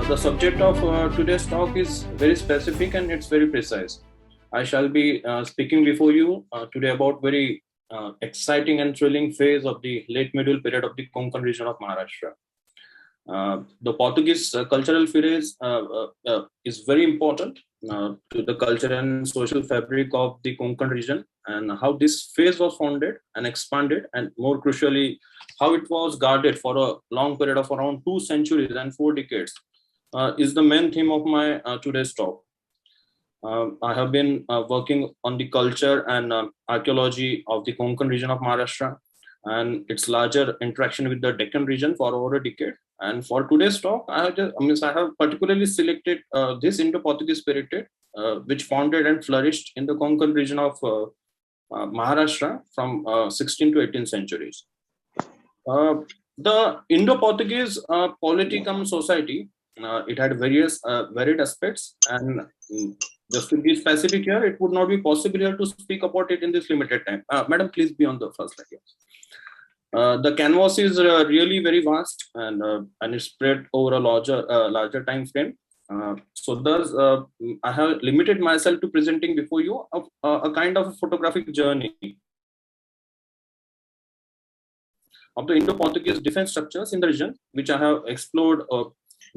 The subject of today's talk is very specific and it's very precise. I shall be speaking before you today about very exciting and thrilling phase of the late medieval period of the Konkan region of Maharashtra. The Portuguese cultural phase is very important to the culture and social fabric of the Konkan region, and how this phase was founded and expanded, and more crucially, how it was guarded for a long period of around 2 centuries and 4 decades, is the main theme of my today's talk. I have been working on the culture and archaeology of the Konkan region of Maharashtra and its larger interaction with the Deccan region for over a decade. And for today's talk, I have particularly selected this Indo-Portuguese period, which founded and flourished in the Konkan region of Maharashtra from 16th to 18th centuries. The Indo-Portuguese politicum society, it had various varied aspects, and just to be specific here, it would not be possible here to speak about it in this limited time. Madam, please be on the first slide here. The canvas is really very vast, and it's spread over a larger time frame. So thus, I have limited myself to presenting before you a kind of a photographic journey of the Indo-Portuguese defense structures in the region, which I have explored,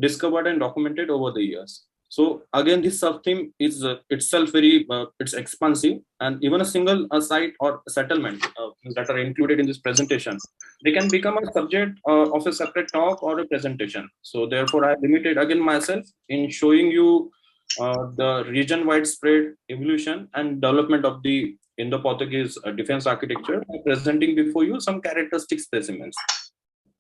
discovered, and documented over the years. So again, this sub-theme is itself very it's expansive, and even a single site or settlement that are included in this presentation, they can become a subject of a separate talk or a presentation. So therefore, I limited again myself in showing you the region-wide spread, evolution, and development of the Indo-Portuguese defense architecture, by presenting before you some characteristic specimens.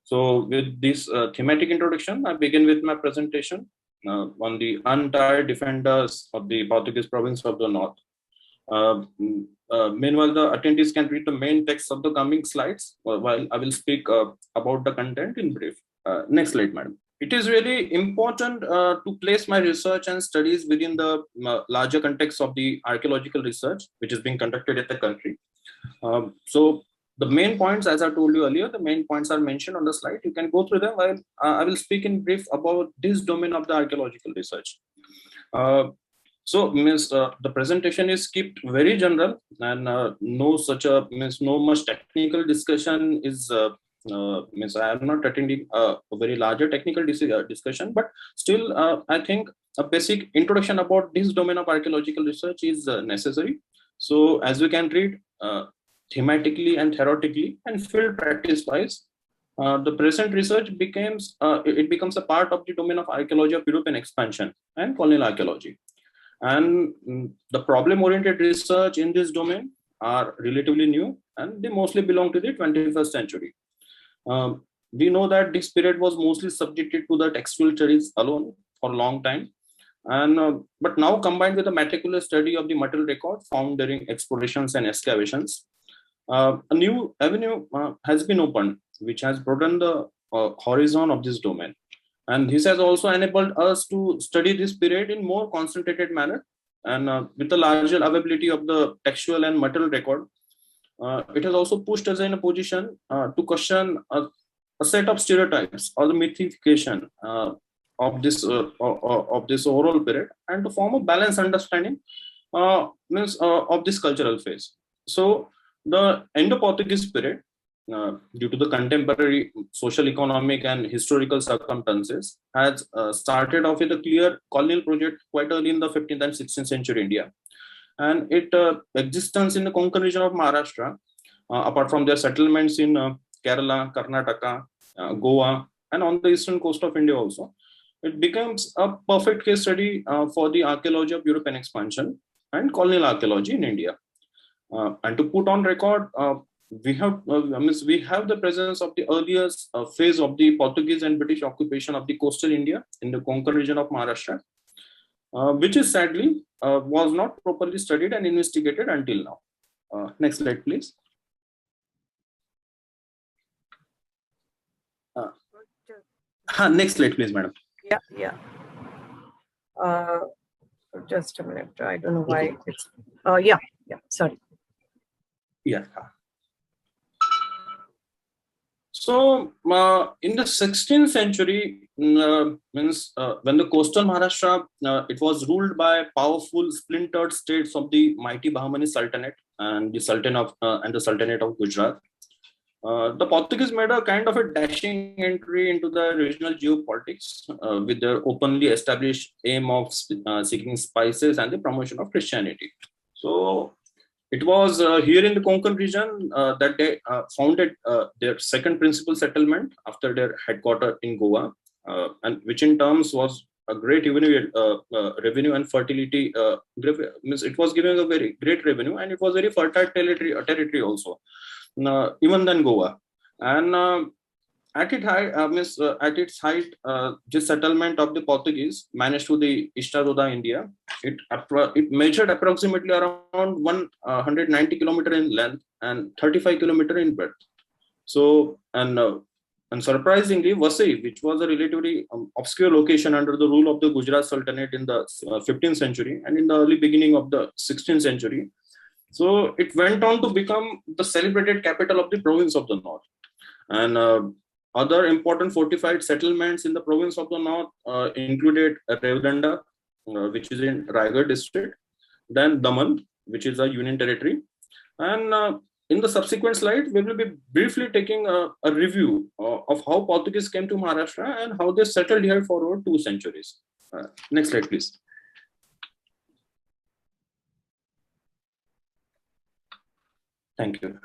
So with this thematic introduction, I begin with my presentation on the Untired Defenders of the Portuguese province of the North. Meanwhile, the attendees can read the main text of the coming slides, while I will speak about the content in brief. Next slide, madam. It is really important to place my research and studies within the larger context of the archaeological research, which is being conducted in the country. So the main points, as I told you earlier, the main points are mentioned on the slide. You can go through them while I will speak in brief about this domain of the archaeological research. So the presentation is kept very general, and no much technical discussion is I am not attending a very larger technical discussion, but still I think a basic introduction about this domain of archaeological research is necessary. So as we can read, thematically and theoretically and field practice wise, the present research becomes a part of the domain of archaeology of European expansion and colonial archaeology. And the problem-oriented research in this domain are relatively new, and they mostly belong to the 21st century. We know that this period was mostly subjected to the textual studies alone for a long time, and but now combined with a meticulous study of the material record found during explorations and excavations, a new avenue has been opened, which has broadened the horizon of this domain. And this has also enabled us to study this period in more concentrated manner, and with the larger availability of the textual and material record, it has also pushed us in a position to question a set of stereotypes or the mythification of this overall period, and to form a balanced understanding of this cultural phase. So the Indo-Portuguese period, due to the contemporary social, economic, and historical circumstances, has started off with a clear colonial project quite early in the 15th and 16th century India. And its existence in the Konkan region of Maharashtra, apart from their settlements in Kerala, Karnataka, Goa, and on the eastern coast of India also, it becomes a perfect case study for the archaeology of European expansion and colonial archaeology in India. And to put on record, we have the presence of the earliest phase of the Portuguese and British occupation of the coastal India in the Konkan region of Maharashtra, which is sadly was not properly studied and investigated until now. Next slide, please. Next slide, please, madam. Yeah. Just a minute. I don't know why it's. Yeah. Sorry. Yeah. So in the 16th century, means when the coastal Maharashtra, it was ruled by powerful splintered states of the mighty Bahmani Sultanate and the Sultanate of Gujarat. The Portuguese made a kind of a dashing entry into the regional geopolitics with their openly established aim of seeking spices and the promotion of Christianity. So it was here in the Konkan region that they founded their second principal settlement after their headquarters in Goa, and which in terms was a great revenue and fertility. Means it was giving a very great revenue, and it was very fertile territory also, even than Goa. And at its height, this settlement of the Portuguese managed to the Estado da India. It measured approximately around 190 kilometer in length and 35 kilometer in breadth. So, and surprisingly, Vasai, which was a relatively obscure location under the rule of the Gujarat Sultanate in the 15th century and in the early beginning of the 16th century, so it went on to become the celebrated capital of the province of the North. And other important fortified settlements in the province of the North included Revdanda, which is in Raigad district, then Daman, which is a union territory. And in the subsequent slides, we will be briefly taking a review of how Portuguese came to Maharashtra and how they settled here for over 2 centuries. Next slide, please. Thank you.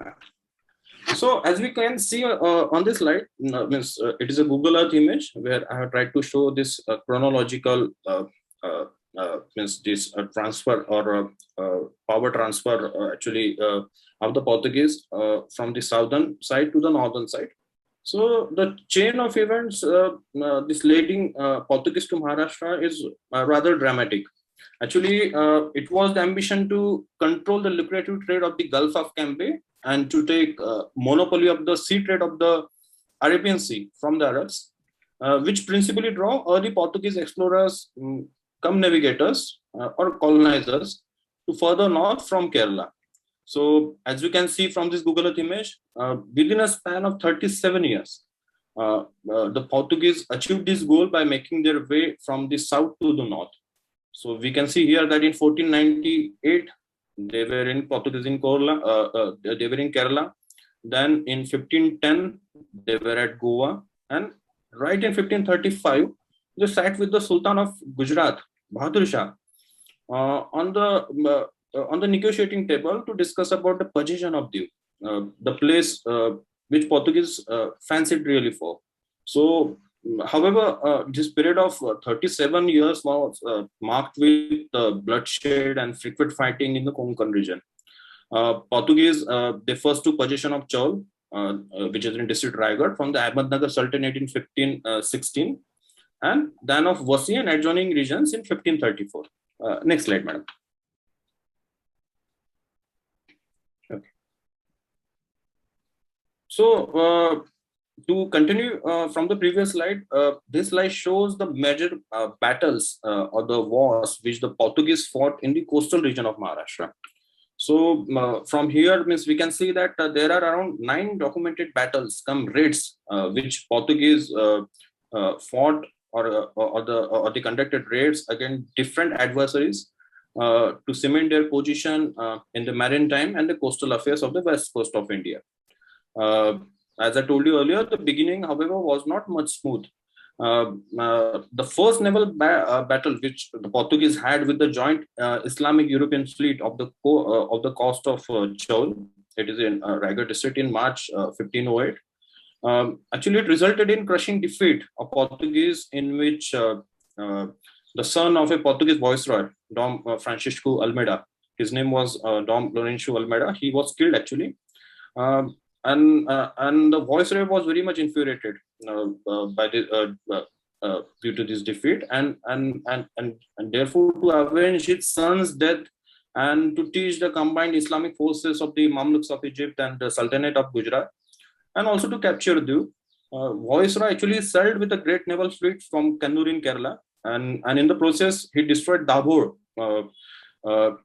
So as we can see on this slide, it is a Google Earth image where I have tried to show this chronological this transfer or power transfer actually of the Portuguese from the southern side to the northern side. So the chain of events, this leading Portuguese to Maharashtra is rather dramatic. Actually, it was the ambition to control the lucrative trade of the Gulf of Cambay and to take monopoly of the sea trade of the Arabian Sea from the Arabs, which principally draw early Portuguese explorers, come navigators or colonizers to further north from Kerala. So as you can see from this Google Earth image, within a span of 37 years, the Portuguese achieved this goal by making their way from the south to the north. So we can see here that in 1498, they were in Portuguese in Kerala. They were in Kerala. Then in 1510, they were at Goa. And right in 1535, they sat with the Sultan of Gujarat, Bahadur Shah, on the negotiating table to discuss about the possession of the place which Portuguese fancied really for. So, however, this period of 37 years was marked with bloodshed and frequent fighting in the Konkan region. Portuguese, they first took possession of Chaul, which is in district Raigad, from the Ahmednagar Sultanate in 1516, and then of Vasai and adjoining regions in 1534. Next slide, madam. Okay. So, to continue from the previous slide, this slide shows the major battles or the wars which the Portuguese fought in the coastal region of Maharashtra. So from here, we can see that there are around 9 documented battles, raids, which Portuguese fought or they conducted raids against different adversaries to cement their position in the maritime and the coastal affairs of the west coast of India. As I told you earlier, the beginning, however, was not much smooth. The first naval battle which the Portuguese had with the joint Islamic European fleet of the coast of Chaul, it is in Raigad district, in March 1508. Actually, it resulted in crushing defeat of Portuguese, in which the son of a Portuguese viceroy, Dom Francisco Almeida, his name was Dom Lourenço Almeida, he was killed actually. And the viceroy was very much infuriated by due to this defeat, and therefore to avenge his son's death and to teach the combined Islamic forces of the Mamluks of Egypt and the Sultanate of Gujarat, and also to capture the viceroy actually sailed with a great naval fleet from Kannur in Kerala, and in the process he destroyed Dabhor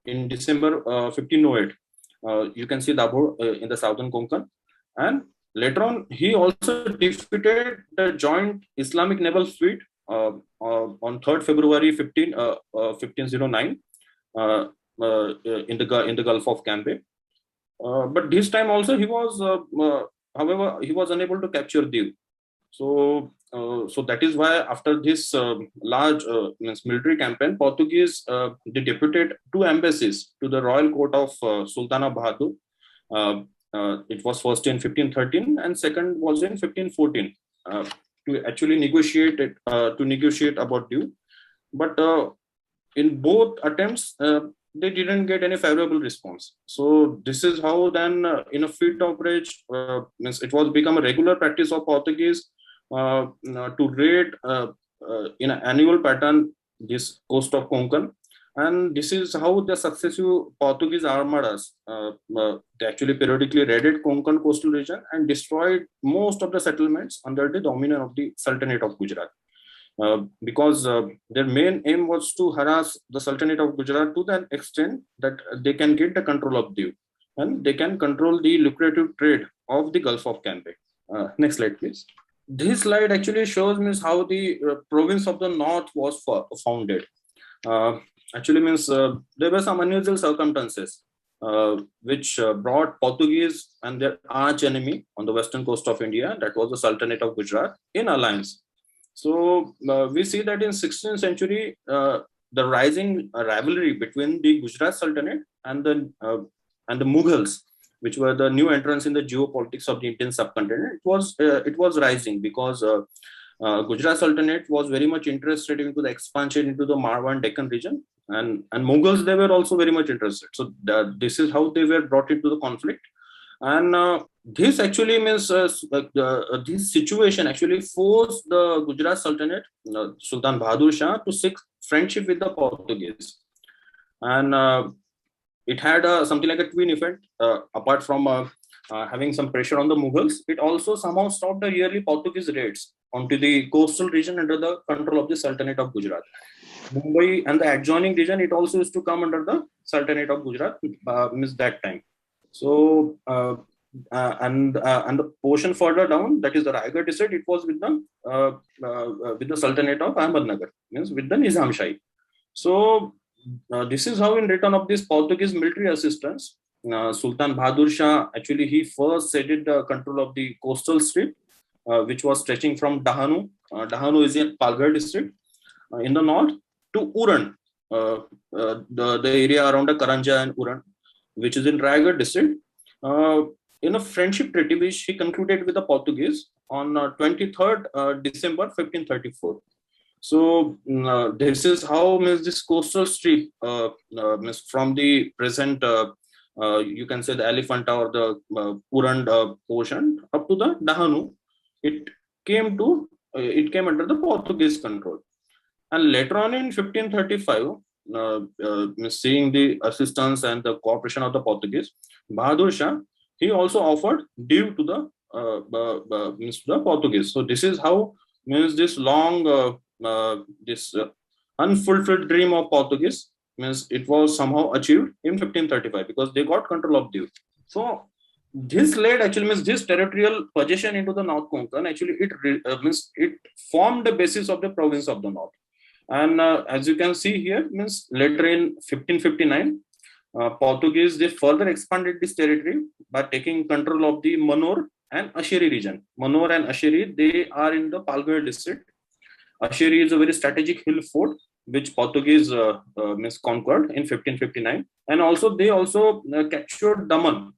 in December 1508. You can see Dabhor in the southern Konkan. And Later on, he also defeated the joint Islamic naval fleet on 3rd February 1509 uh, in the Gulf of Cambay. But this time also he was, however, he was unable to capture Diu. So that is why after this large military campaign, Portuguese they deputed two embassies to the royal court of Sultana Bahadur. It was first in 1513 and second was in 1514 to actually negotiate about Diu. But in both attempts, they didn't get any favorable response. So this is how then, in a fit of rage, means it was become a regular practice of Portuguese to raid in an annual pattern this coast of Konkan. And this is how the successive Portuguese armadas they actually periodically raided Konkan coastal region and destroyed most of the settlements under the dominion of the Sultanate of Gujarat. Because their main aim was to harass the Sultanate of Gujarat to the extent that they can get the control of Diu and they can control the lucrative trade of the Gulf of Cambay. Next slide, please. This slide actually shows means how the province of the North was founded. Actually means there were some unusual circumstances which brought Portuguese and their arch enemy on the western coast of India, that was the Sultanate of Gujarat, in alliance. So we see that in 16th century, the rising rivalry between the Gujarat Sultanate and the Mughals, which were the new entrants in the geopolitics of the Indian subcontinent, it was rising because Gujarat Sultanate was very much interested into the expansion into the Marwa and Deccan region, and Mughals, they were also very much interested. So this is how they were brought into the conflict. And this actually means this situation actually forced the Gujarat Sultanate, Sultan Bahadur Shah, to seek friendship with the Portuguese. And it had something like a twin effect. Apart from having some pressure on the Mughals, it also somehow stopped the yearly Portuguese raids onto the coastal region under the control of the Sultanate of Gujarat. Mumbai and the adjoining region, it also used to come under the Sultanate of Gujarat means that time. So and the portion further down, that is the Raigad district, it was with the Sultanate of Ahmednagar, means with the Nizam Shahi. So this is how, in return of this Portuguese military assistance, Sultan Bahadur Shah actually he first ceded the control of the coastal strip, which was stretching from Dahanu. Dahanu is in Palghar district in the north, to Uran, the area around the Karanja and Uran, which is in Raigad district, in a friendship treaty which he concluded with the Portuguese on 23rd December 1534. So this is how means this coastal strip means from the present you can say the Elephanta or the Uran portion up to the Dahanu, it came under the Portuguese control. And later on in 1535, seeing the assistance and the cooperation of the Portuguese, Bahadur Shah, he also offered Diu to the Portuguese. So this is how means this long unfulfilled dream of Portuguese means it was somehow achieved in 1535 because they got control of Diu. So this led actually means this territorial possession into the North Konkan actually it formed the basis of the province of the North. And as you can see here, means later in 1559, Portuguese, they further expanded this territory by taking control of the Manor and Asheri region. Manor and Asheri, they are in the Palghar district. Asheri is a very strategic hill fort which Portuguese conquered in 1559. And also they captured Daman.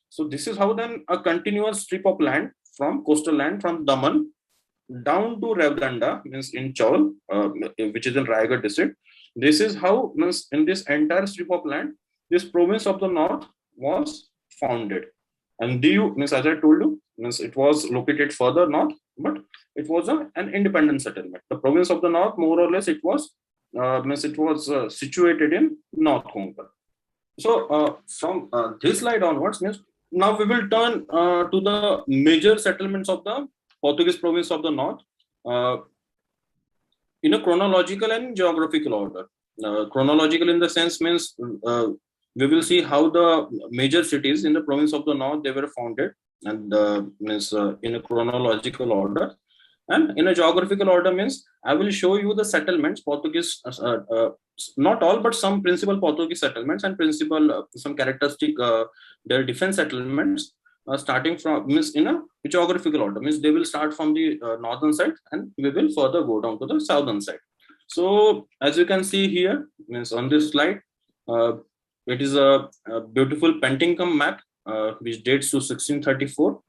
So this is how then a continuous strip of land from coastal land from Daman down to Revdanda, means in Chaul, which is in Raigad district. This is how means in this entire strip of land, this province of the North was founded. And Diu, means as I told you, means it was located further north, but it was an independent settlement. The province of the North, more or less, it was situated in North Konkan. So from this slide onwards, means now we will turn to the major settlements of the Portuguese province of the North in a chronological and geographical order. Chronological in the sense means we will see how the major cities in the province of the north, they were founded, and means in a chronological order. And in a geographical order means I will show you the settlements, Portuguese, not all, but some principal Portuguese settlements and principal some characteristic their different settlements starting from means in a geographical order means they will start from the northern side and we will further go down to the southern side. So as you can see here means on this slide, it is a beautiful painting cum map which dates to 1634,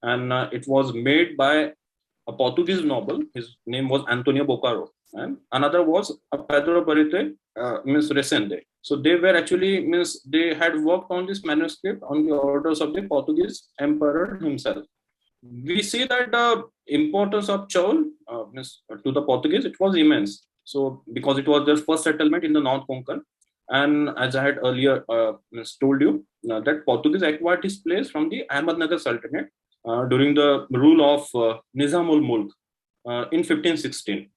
and it was made by a Portuguese noble. His name was Antonio Bocaro, and another was a Pedro Barite, means Resende. So they were actually means they had worked on this manuscript on the orders of the Portuguese emperor himself. We see that the importance of Chaul means to the Portuguese, it was immense. So because it was their first settlement in the North Konkan, and as I had earlier told you, that Portuguese acquired this place from the Ahmednagar Sultanate during the rule of Nizamul Mulk in 1516.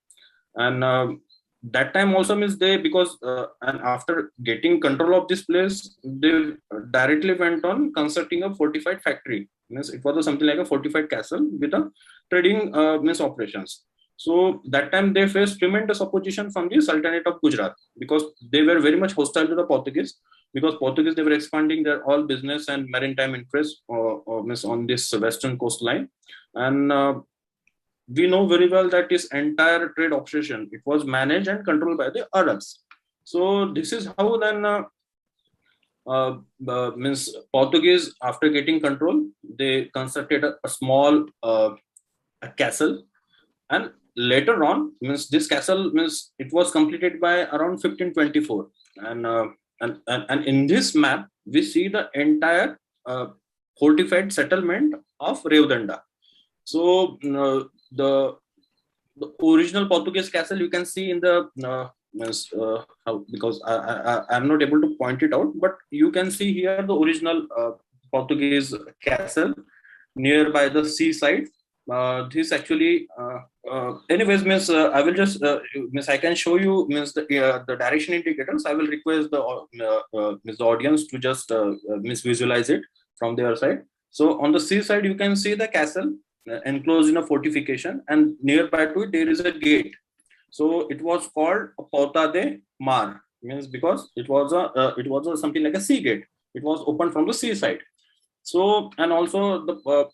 And that time also means they, because and after getting control of this place, they directly went on constructing a fortified factory. Means it was something like a fortified castle with a trading means operations. So that time they faced tremendous opposition from the Sultanate of Gujarat because they were very much hostile to the Portuguese, because Portuguese, they were expanding their all business and maritime interests on this western coastline. And we know very well that this entire trade obsession, it was managed and controlled by the Arabs. So this is how then means Portuguese, after getting control, they constructed a small a castle, and later on means this castle means it was completed by around 1524, and in this map we see the entire fortified settlement of Revdanda. So the original Portuguese castle you can see in the because I'm not able to point it out, but you can see here the original Portuguese castle nearby the seaside. This actually anyways means I will just means I can show you means the direction indicators. I will request the means the audience to just means visualize it from their side. So on the seaside you can see the castle enclosed in a fortification, and nearby to it there is a gate. So it was called Porta de Mar, means because it was a something like a sea gate. It was open from the seaside. So, and also the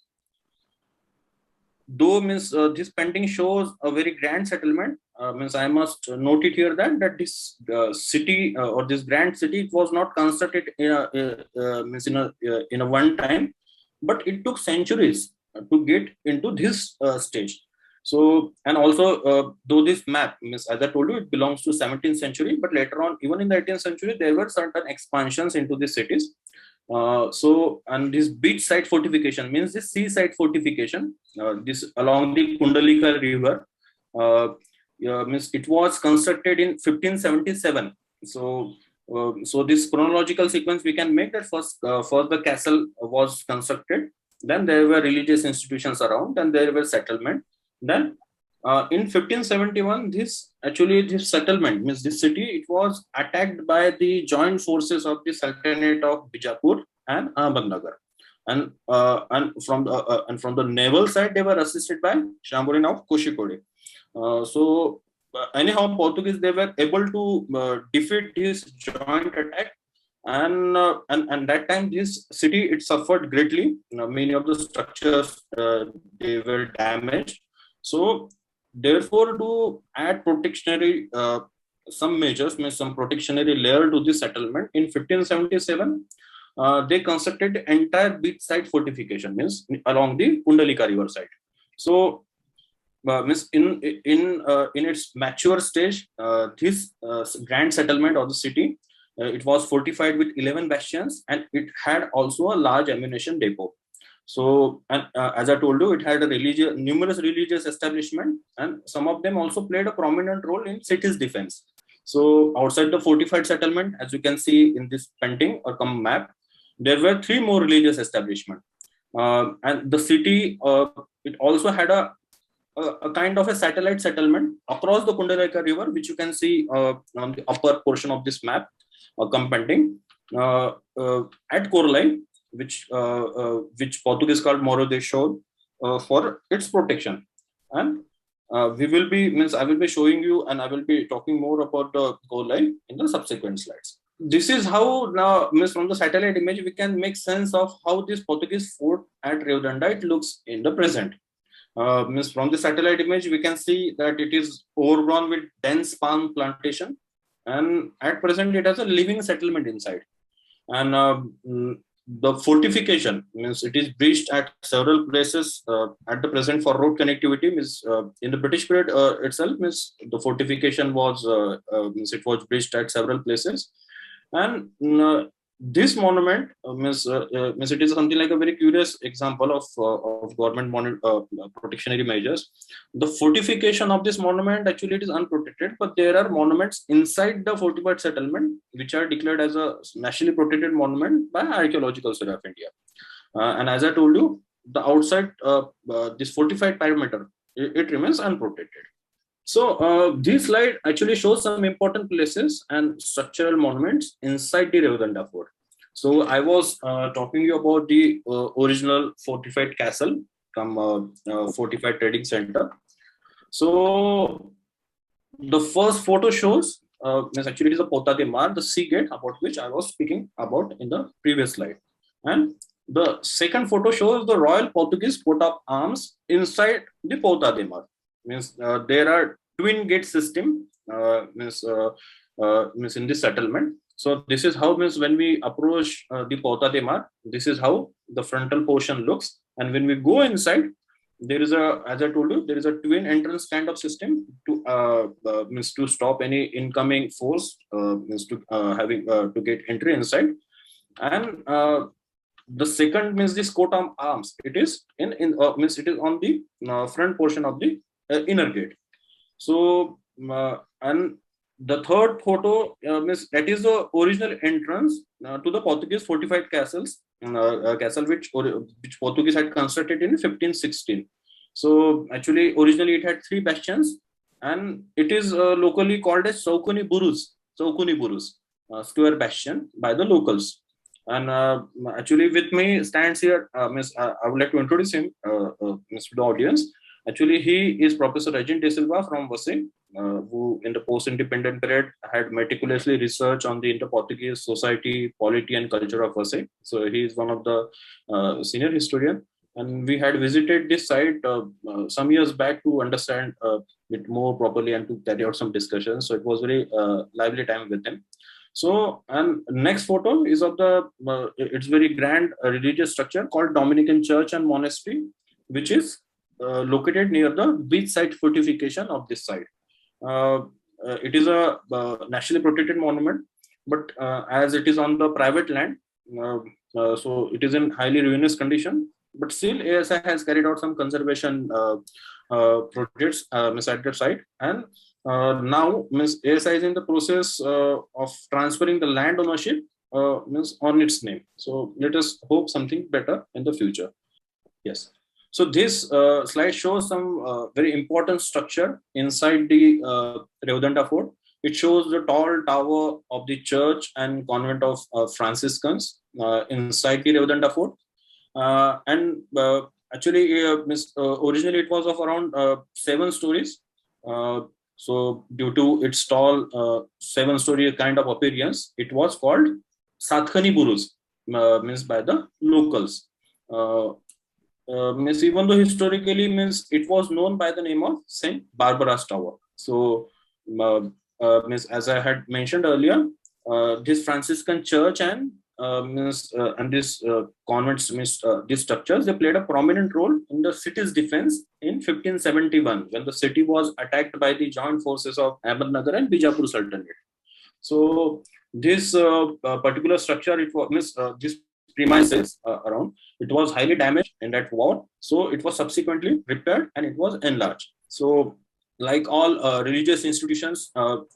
though means this painting shows a very grand settlement, means I must note it here that this city or this grand city, it was not constructed in a means in a one time, but it took centuries to get into this stage. So, and also though this map means, as I told you, it belongs to 17th century, but later on, even in the 18th century, there were certain expansions into the cities. So, and this beachside fortification means this seaside fortification, this along the Kundalika river, means it was constructed in 1577. So, so this chronological sequence we can make that first the castle was constructed, then there were religious institutions around, and there were settlement. Then in 1571, this settlement means this city, it was attacked by the joint forces of the Sultanate of Bijapur and Ahmednagar, and from the naval side they were assisted by Shamburin of Koshikode. So anyhow, Portuguese, they were able to defeat this joint attack, and that time this city, it suffered greatly. Many of the structures they were damaged. So therefore, to add protectionary some measures, means some protectionary layer to this settlement, in 1577 they constructed the entire beachside fortification, means along the Kundalika river side. So means in its mature stage, this grand settlement of the city, it was fortified with 11 bastions, and it had also a large ammunition depot. So, and as I told you, it had numerous religious establishment, and some of them also played a prominent role in city's defense. So, outside the fortified settlement, as you can see in this painting or map, there were 3 more religious establishments, and the city it also had a kind of a satellite settlement across the Kundalika river, which you can see on the upper portion of this map or painting. at Corlai, which Portuguese called Moro de Chaul, for its protection. And we will be means I will be showing you, and I will be talking more about the Corlai in the subsequent slides. This is how now, means from the satellite image, we can make sense of how this Portuguese fort at Redonda it looks in the present. Means from the satellite image, we can see that it is overgrown with dense palm plantation, and at present it has a living settlement inside. And the fortification means it is breached at several places at the present for road connectivity. Means in the British period itself, means the fortification was means it was breached at several places. And this monument means it is something like a very curious example of government protectionary measures. The fortification of this monument, actually it is unprotected, but there are monuments inside the fortified settlement which are declared as a nationally protected monument by Archaeological Survey of India. And as I told you, the outside this fortified perimeter, it remains unprotected. So this slide actually shows some important places and structural monuments inside the Revdanda fort. So I was talking to you about the original fortified castle from fortified trading center. So the first photo shows actually it is a Porta de Mar, the sea gate about which I was speaking about in the previous slide. And the second photo shows the Royal Portuguese coat of arms inside the Porta de Mar. Means there are twin gate system means in this settlement. So this is how, means when we approach the Porta de Mar, this is how the frontal portion looks. And when we go inside, there is a, as I told you, there is a twin entrance kind of system to means to stop any incoming force means to having to get entry inside. And the second means this coat of arms. It is means it is on the front portion of the inner gate. So and the third photo means that is the original entrance to the Portuguese fortified castles, castle which Portuguese had constructed in 1516. So actually, originally it had 3 bastions, and it is locally called as Saukuni Burus, square bastion by the locals. And actually, with me stands here, Miss. I would like to introduce him, Miss, to the audience. Actually, he is Professor Regin De Silva from Vasai, who in the post-independent period had meticulously researched on the Indo-Portuguese society, polity, and culture of Vasai. So he is one of the senior historian. And we had visited this site some years back to understand it more properly and to carry out some discussions. So it was very lively time with him. So, and next photo is of the, it's very grand religious structure called Dominican Church and Monastery, which is located near the beachside fortification of this site. It is a nationally protected monument, but as it is on the private land, so it is in highly ruinous condition. But still, ASI has carried out some conservation projects at the site, and now ASI is in the process of transferring the land ownership on its name. So let us hope something better in the future. Yes. So this slide shows some very important structure inside the Revdanda fort. It shows the tall tower of the church and convent of Franciscans inside the Revdanda fort. And actually, originally it was of around 7 stories. So due to its tall 7-story kind of appearance, it was called Sathkhani Buruz, means by the locals. Means even though historically means it was known by the name of Saint Barbara's Tower. So means as I had mentioned earlier, this Franciscan church and this convents, these structures, they played a prominent role in the city's defense in 1571 when the city was attacked by the joint forces of Ahmednagar and Bijapur Sultanate. So this particular structure, it was this premises around, it was highly damaged in that war. So it was subsequently repaired and it was enlarged. So like all religious institutions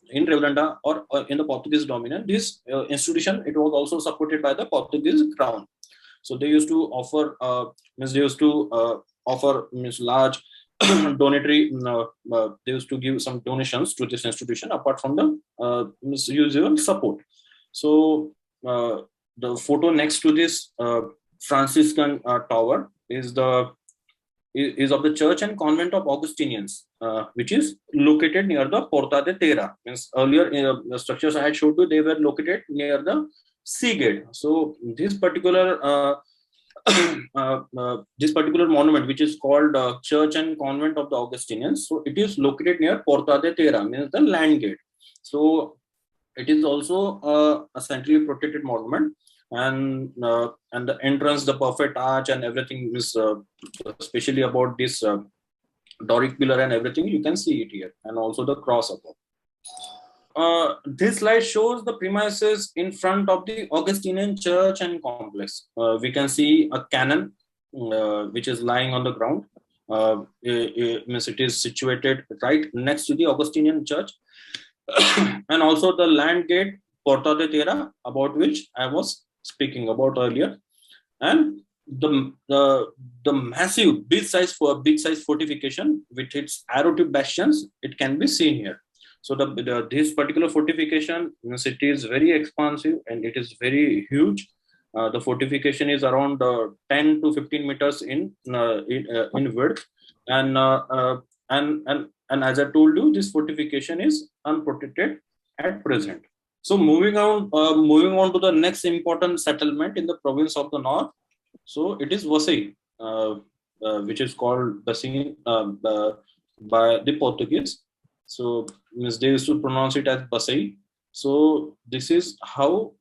in Revdanda or in the Portuguese dominion, this institution, it was also supported by the Portuguese crown. So they used to offer large donatory. They used to give some donations to this institution apart from the usual support. So the photo next to this Franciscan tower is of the church and convent of Augustinians, which is located near the Porta de Terra. Means earlier the structures I had showed you, they were located near the sea gate. So this particular monument, which is called Church and Convent of the Augustinians, so it is located near Porta de Terra, means the land gate. So it is also a centrally protected monument, and the entrance, the perfect arch, and everything is especially about this Doric pillar and everything. You can see it here, and also the cross above. This slide shows the premises in front of the Augustinian church and complex. We can see a cannon which is lying on the ground. It is situated right next to the Augustinian church, and also the land gate Porta de Terra, about which I was speaking about earlier, and the massive big size fortification with its arrow tip bastions. It can be seen here. So this particular fortification, it is very expansive and it is very huge. The fortification is around 10 to 15 meters in width, and as I told you, this fortification is unprotected at present. So moving on to the next important settlement in the province of the North. So it is Vasai, which is called Basing by the Portuguese. So they used to pronounce it as Vasai. So this is how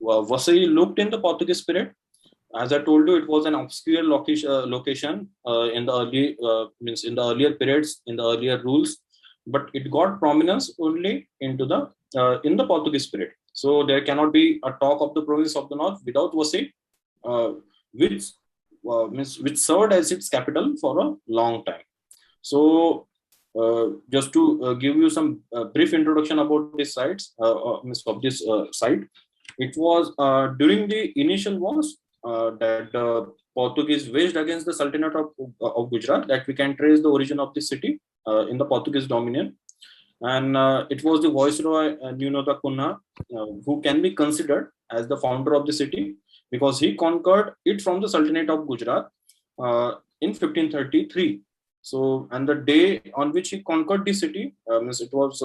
Vasai looked in the Portuguese period. As I told you, it was an obscure location in the earlier periods, in the earlier rules, but it got prominence only in the Portuguese period. So there cannot be a talk of the province of the North without Vasai, which served as its capital for a long time. So just to give you some brief introduction about this site, it was during the initial wars that the Portuguese waged against the Sultanate of Gujarat, that we can trace the origin of the city in the Portuguese dominion. And it was the Viceroy Nuno da Cunha who can be considered as the founder of the city, because he conquered it from the Sultanate of Gujarat in 1533. So, and the day on which he conquered the city, it was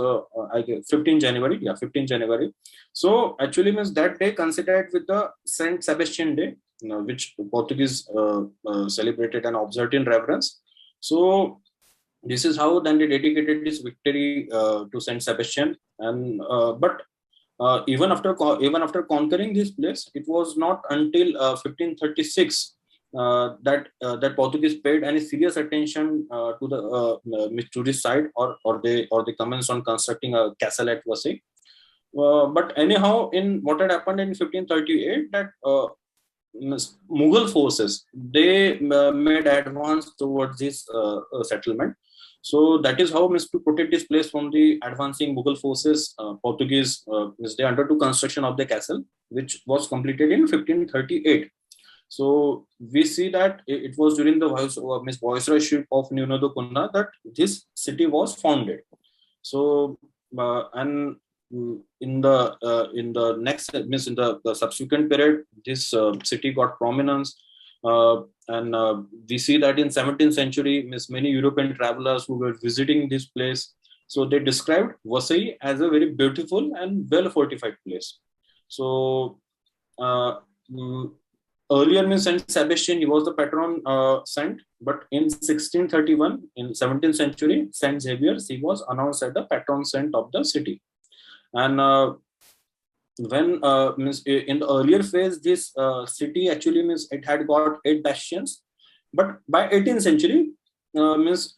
I guess 15 January. Yeah, 15 January. So actually means that day considered with the Saint Sebastian Day, which Portuguese celebrated and observed in reverence. So this is how then they dedicated this victory to Saint Sebastian. And but even after conquering this place, it was not until 1536 that Portuguese paid any serious attention to this site, or they commenced on constructing a castle at Vasai. But anyhow, in what had happened in 1538, that Mughal forces, they made advance towards this settlement. So that is how, to protect this place from the advancing Mughal forces, Portuguese, they undertook construction of the castle, which was completed in 1538. So we see that it was during the viceroyship of Nuno da Cunha that this city was founded. So and in the next in the subsequent period, this city got prominence, and we see that in 17th century, many European travelers who were visiting this place, so they described Vasai as a very beautiful and well fortified place. So earlier, Saint Sebastian, he was the patron saint, but in 1631, in 17th century, Saint Xavier, he was announced as the patron saint of the city. And when in the earlier phase, this city actually it had got 8 bastions, but by 18th century,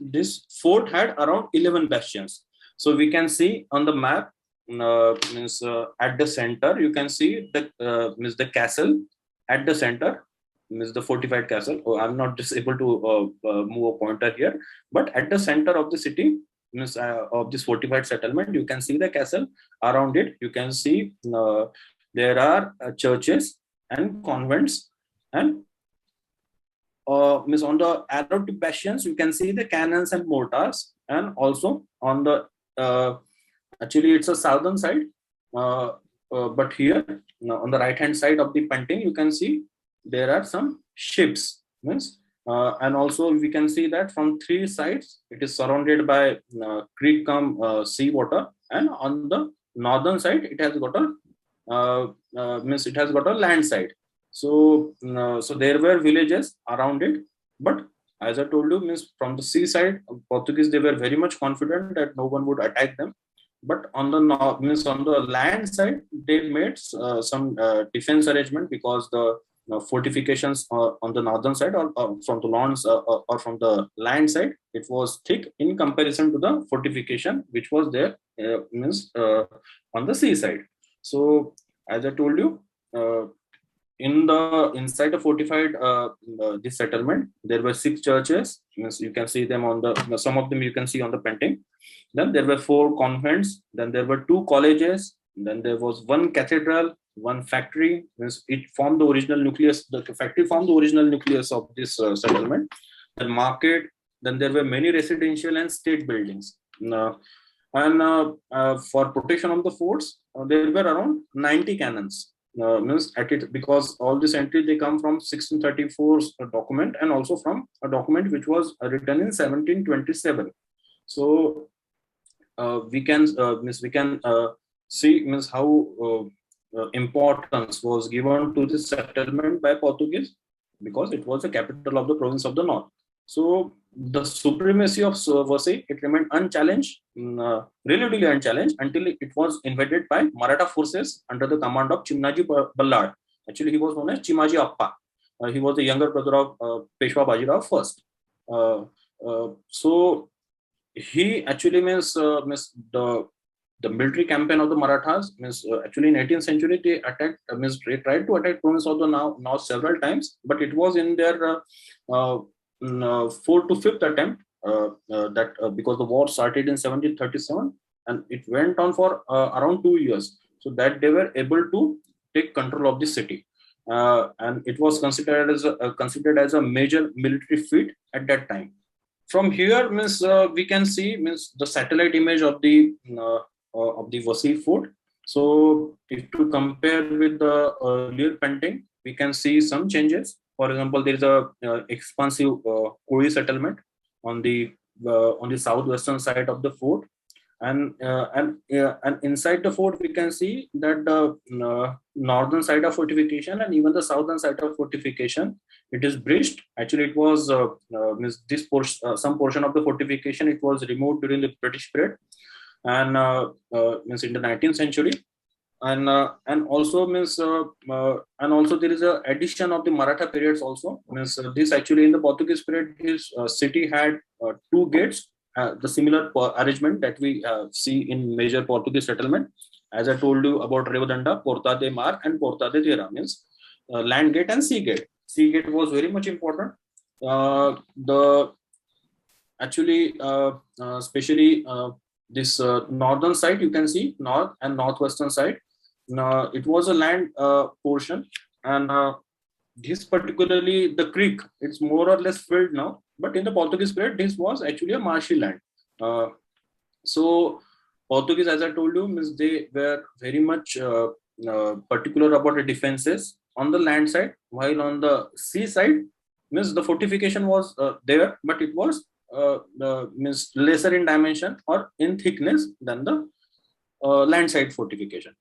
this fort had around 11 bastions. So we can see on the map, at the center, you can see the castle. At the center is the fortified castle. Oh, I'm not just able to move a pointer here, but at the center of the city, of this fortified settlement, you can see the castle. Around it, you can see there are churches and convents, and on the arrow tip bastions, you can see the cannons and mortars, and also on the actually it's a southern side. but here on the right hand side of the painting, you can see there are some ships. Means, and also we can see that from three sides it is surrounded by creek cum sea water, and on the northern side it has got a means it has got a land side. So so there were villages around it, but as I told you, means from the seaside, Portuguese, they were very much confident that no one would attack them. But on the north, means on the land side, they made some defense arrangement, because the fortifications on the northern side, or from the lawns or from the land side, it was thick in comparison to the fortification which was there, means on the seaside. So as I told you, in the inside the fortified this settlement, there were 6 churches. Means you can see them on the some of them you can see on the painting. Then there were 4 convents. Then there were 2 colleges. Then there was 1 cathedral, 1 factory. Means it formed the original nucleus. The factory formed the original nucleus of this settlement. Then market. Then there were many residential and state buildings. And for protection of the forts, there were around 90 cannons. Means at it, because all this entry they come from 1634 document, and also from a document which was written in 1727. So we can see means how importance was given to this settlement by Portuguese, because it was the capital of the province of the north. So the supremacy of Vasai, it remained unchallenged, relatively unchallenged, until it was invaded by Maratha forces under the command of Chimnaji Ballad. Actually, he was known as Chimaji Appa. He was the younger brother of Peshwa Bajirao first. So he actually means the military campaign of the Marathas. Means actually in 18th century they attacked, means they tried to attack province of the north several times, but it was in their 4th to 5th attempt, because the war started in 1737 and it went on for around 2 years, so that they were able to take control of the city, and it was considered as a major military feat at that time. From here, means we can see means the satellite image of the Vasai fort. So if to compare with the earlier painting, we can see some changes. For example, there is a expansive Koi settlement on the southwestern side of the fort, and inside the fort we can see that the northern side of fortification and even the southern side of fortification, it is breached. Actually, it was means this portion, some portion of the fortification, it was removed during the British period, and means in the 19th century. And also means and also there is a addition of the Maratha periods also. Means this actually in the Portuguese period, his city had 2 gates, the similar arrangement that we see in major Portuguese settlement. As I told you about Revadanda, Porta de Mar and Porta de Tierra, means land gate and sea gate. Sea gate was very much important. The actually especially this northern side, you can see north and northwestern side, it was a land portion, and this particularly the creek, it's more or less filled now, but in the Portuguese period this was actually a marshy land. So Portuguese, as I told you, means they were very much particular about the defenses on the land side, while on the sea side, means the fortification was there, but it was means lesser in dimension or in thickness than the land side fortification.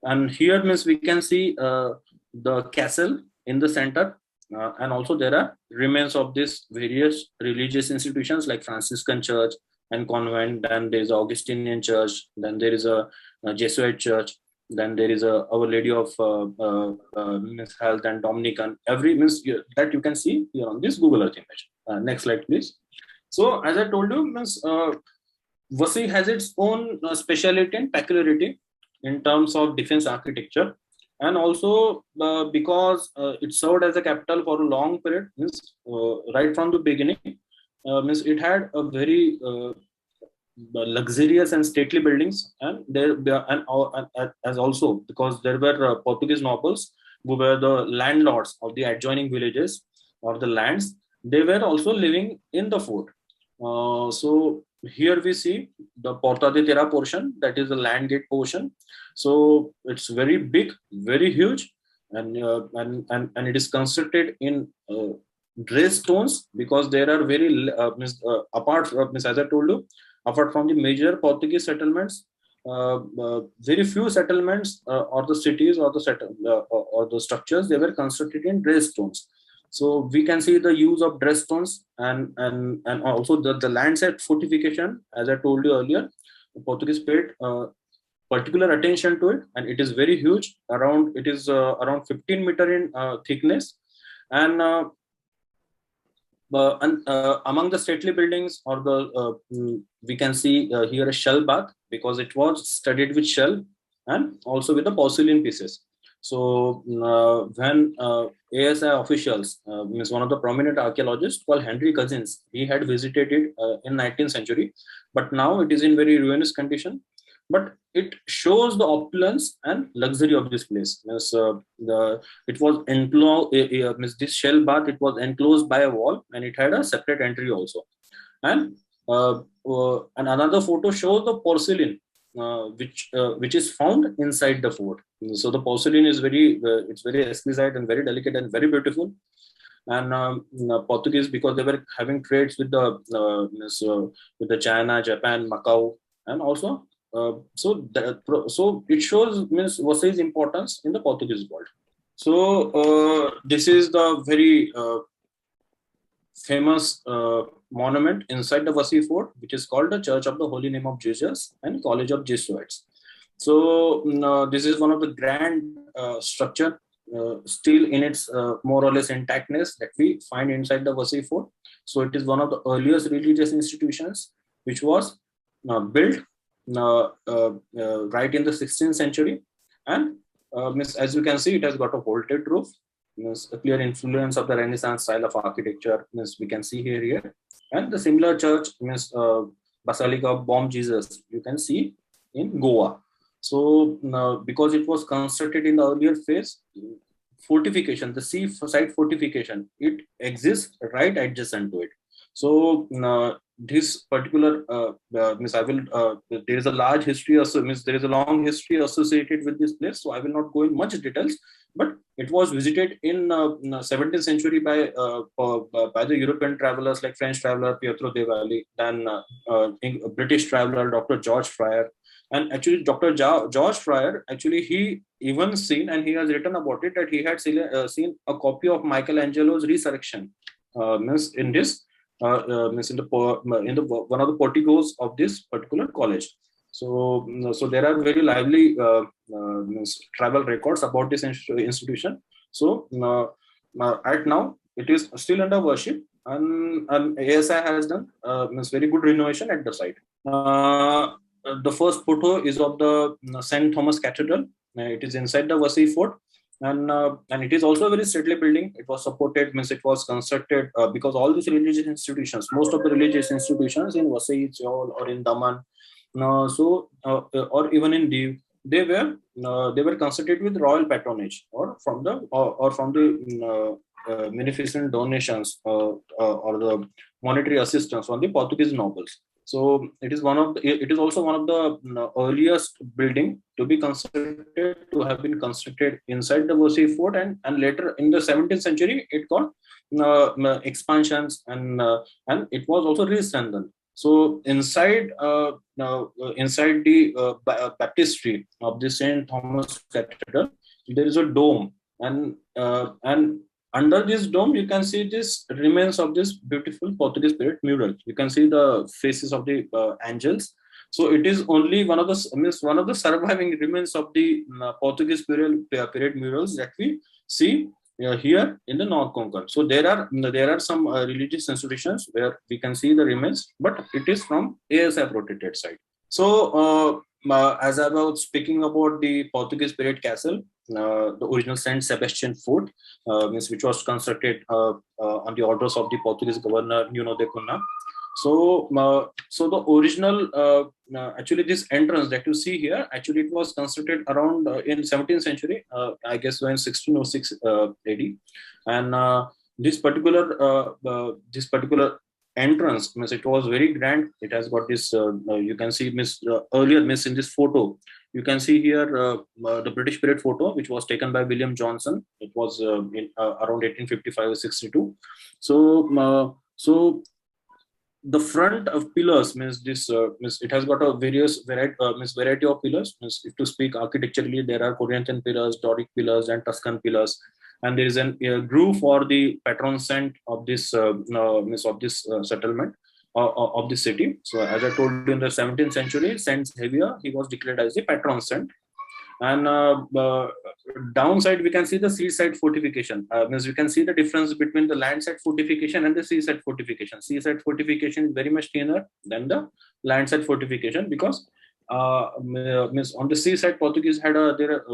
And here means we can see the castle in the center, and also there are remains of these various religious institutions like Franciscan church and convent. Then there is Augustinian church. Then there is a Jesuit church. Then there is a Our Lady of Miss Health and Dominican. Every means that you can see here on this Google Earth image. Next slide, please. So as I told you, means Vasai has its own speciality and peculiarity in terms of defense architecture, and also because it served as a capital for a long period, means right from the beginning, means it had a very luxurious and stately buildings, and as also because there were Portuguese nobles who were the landlords of the adjoining villages or the lands, they were also living in the fort. So here we see the Porta de Terra portion, that is the land gate portion. So it's very big, very huge, and it is constructed in dressed stones, because there are very apart from, as I told you, apart from the major Portuguese settlements, very few settlements or the cities or or the structures, they were constructed in dressed stones. So we can see the use of dress stones, and also the landscape fortification, as I told you earlier. The Portuguese paid particular attention to it, and it is very huge. It is around 15-meter in thickness, and among the stately buildings, or we can see here a shell bath, because it was studied with shell and also with the porcelain pieces. So when ASI officials, means one of the prominent archaeologists called Henry Cousins, he had visited it in 19th century, but now it is in very ruinous condition. But it shows the opulence and luxury of this place. Means, it was enclosed, this shell bath, it was enclosed by a wall, and it had a separate entry also. And another photo shows the porcelain, which is found inside the fort. So the porcelain is it's very exquisite and very delicate and very beautiful. And Portuguese, because they were having trades with the China, Japan, Macau, and also so it shows, means, Vasai's importance in the Portuguese world. So this is the very famous monument inside the Vasai fort, which is called the Church of the Holy Name of Jesus and College of Jesuits. So this is one of the grand structure still in its more or less intactness that we find inside the Vasai fort. So it is one of the earliest religious institutions which was built right in the 16th century, and as you can see, it has got a vaulted roof. A clear influence of the Renaissance style of architecture, we can see here, and the similar church, Basilica of Bom Jesus, you can see in Goa. So because it was constructed in the earlier phase, fortification, the seaside fortification, it exists right adjacent to it. So this particular there is a large history, there is a long history associated with this place. So I will not go in much details, but it was visited in 17th century by the European travelers like French traveler Pietro de Valli, then British traveler Dr. George Fryer. And actually, Dr. George Fryer, actually, he even seen, and he has written about it, that he had seen a copy of Michelangelo's Resurrection, in this, in the one of the porticos of this particular college. So there are very lively travel records about this institution. So right now it is still under worship, and ASI has done very good renovation at the site. The first photo is of the St. Thomas Cathedral. It is inside the Vasai fort, and it is also a very stately building. It was supported, it was constructed because all these religious institutions, most of the religious institutions in Vasai, Chaul, or in Daman, or even in Div, they were constructed with royal patronage, or from the munificent donations or the monetary assistance from the Portuguese nobles. So it is also one of the earliest building to be constructed, to have been constructed inside the Vasai fort, and later in the 17th century it got expansions, and it was also re-strengthened. So inside the baptistry of the St. Thomas Cathedral, there is a dome, and under this dome, you can see this remains of this beautiful Portuguese period mural. You can see the faces of the angels. So it is only one of the surviving remains of the Portuguese period murals that we see here in the North Konkan. So there are some religious institutions where we can see the remains, but it is from ASI protected site. So as I was speaking about the Portuguese period castle, the original Saint Sebastian fort, which was constructed on the orders of the Portuguese governor Nuno de Cunha. So the original, actually this entrance that you see here, actually it was constructed around in 17th century, I guess in 1606 AD, and this particular entrance, means it was very grand. It has got this, you can see, miss earlier, miss in this photo, you can see here the British period photo, which was taken by William Johnson. It was around 1855 or 62. So the front of pillars means this means it has got a variety of pillars. Means if to speak architecturally, there are Corinthian pillars, Doric pillars, and Tuscan pillars, and there is a groove for the patron saint of this settlement of this city. So as I told you, in the 17th century, Saint Xavier, he was declared as the patron saint. And downside, we can see the seaside fortification. Means we can see the difference between the land side fortification and the seaside fortification. Seaside fortification is very much thinner than the land side fortification, because means on the seaside, Portuguese had their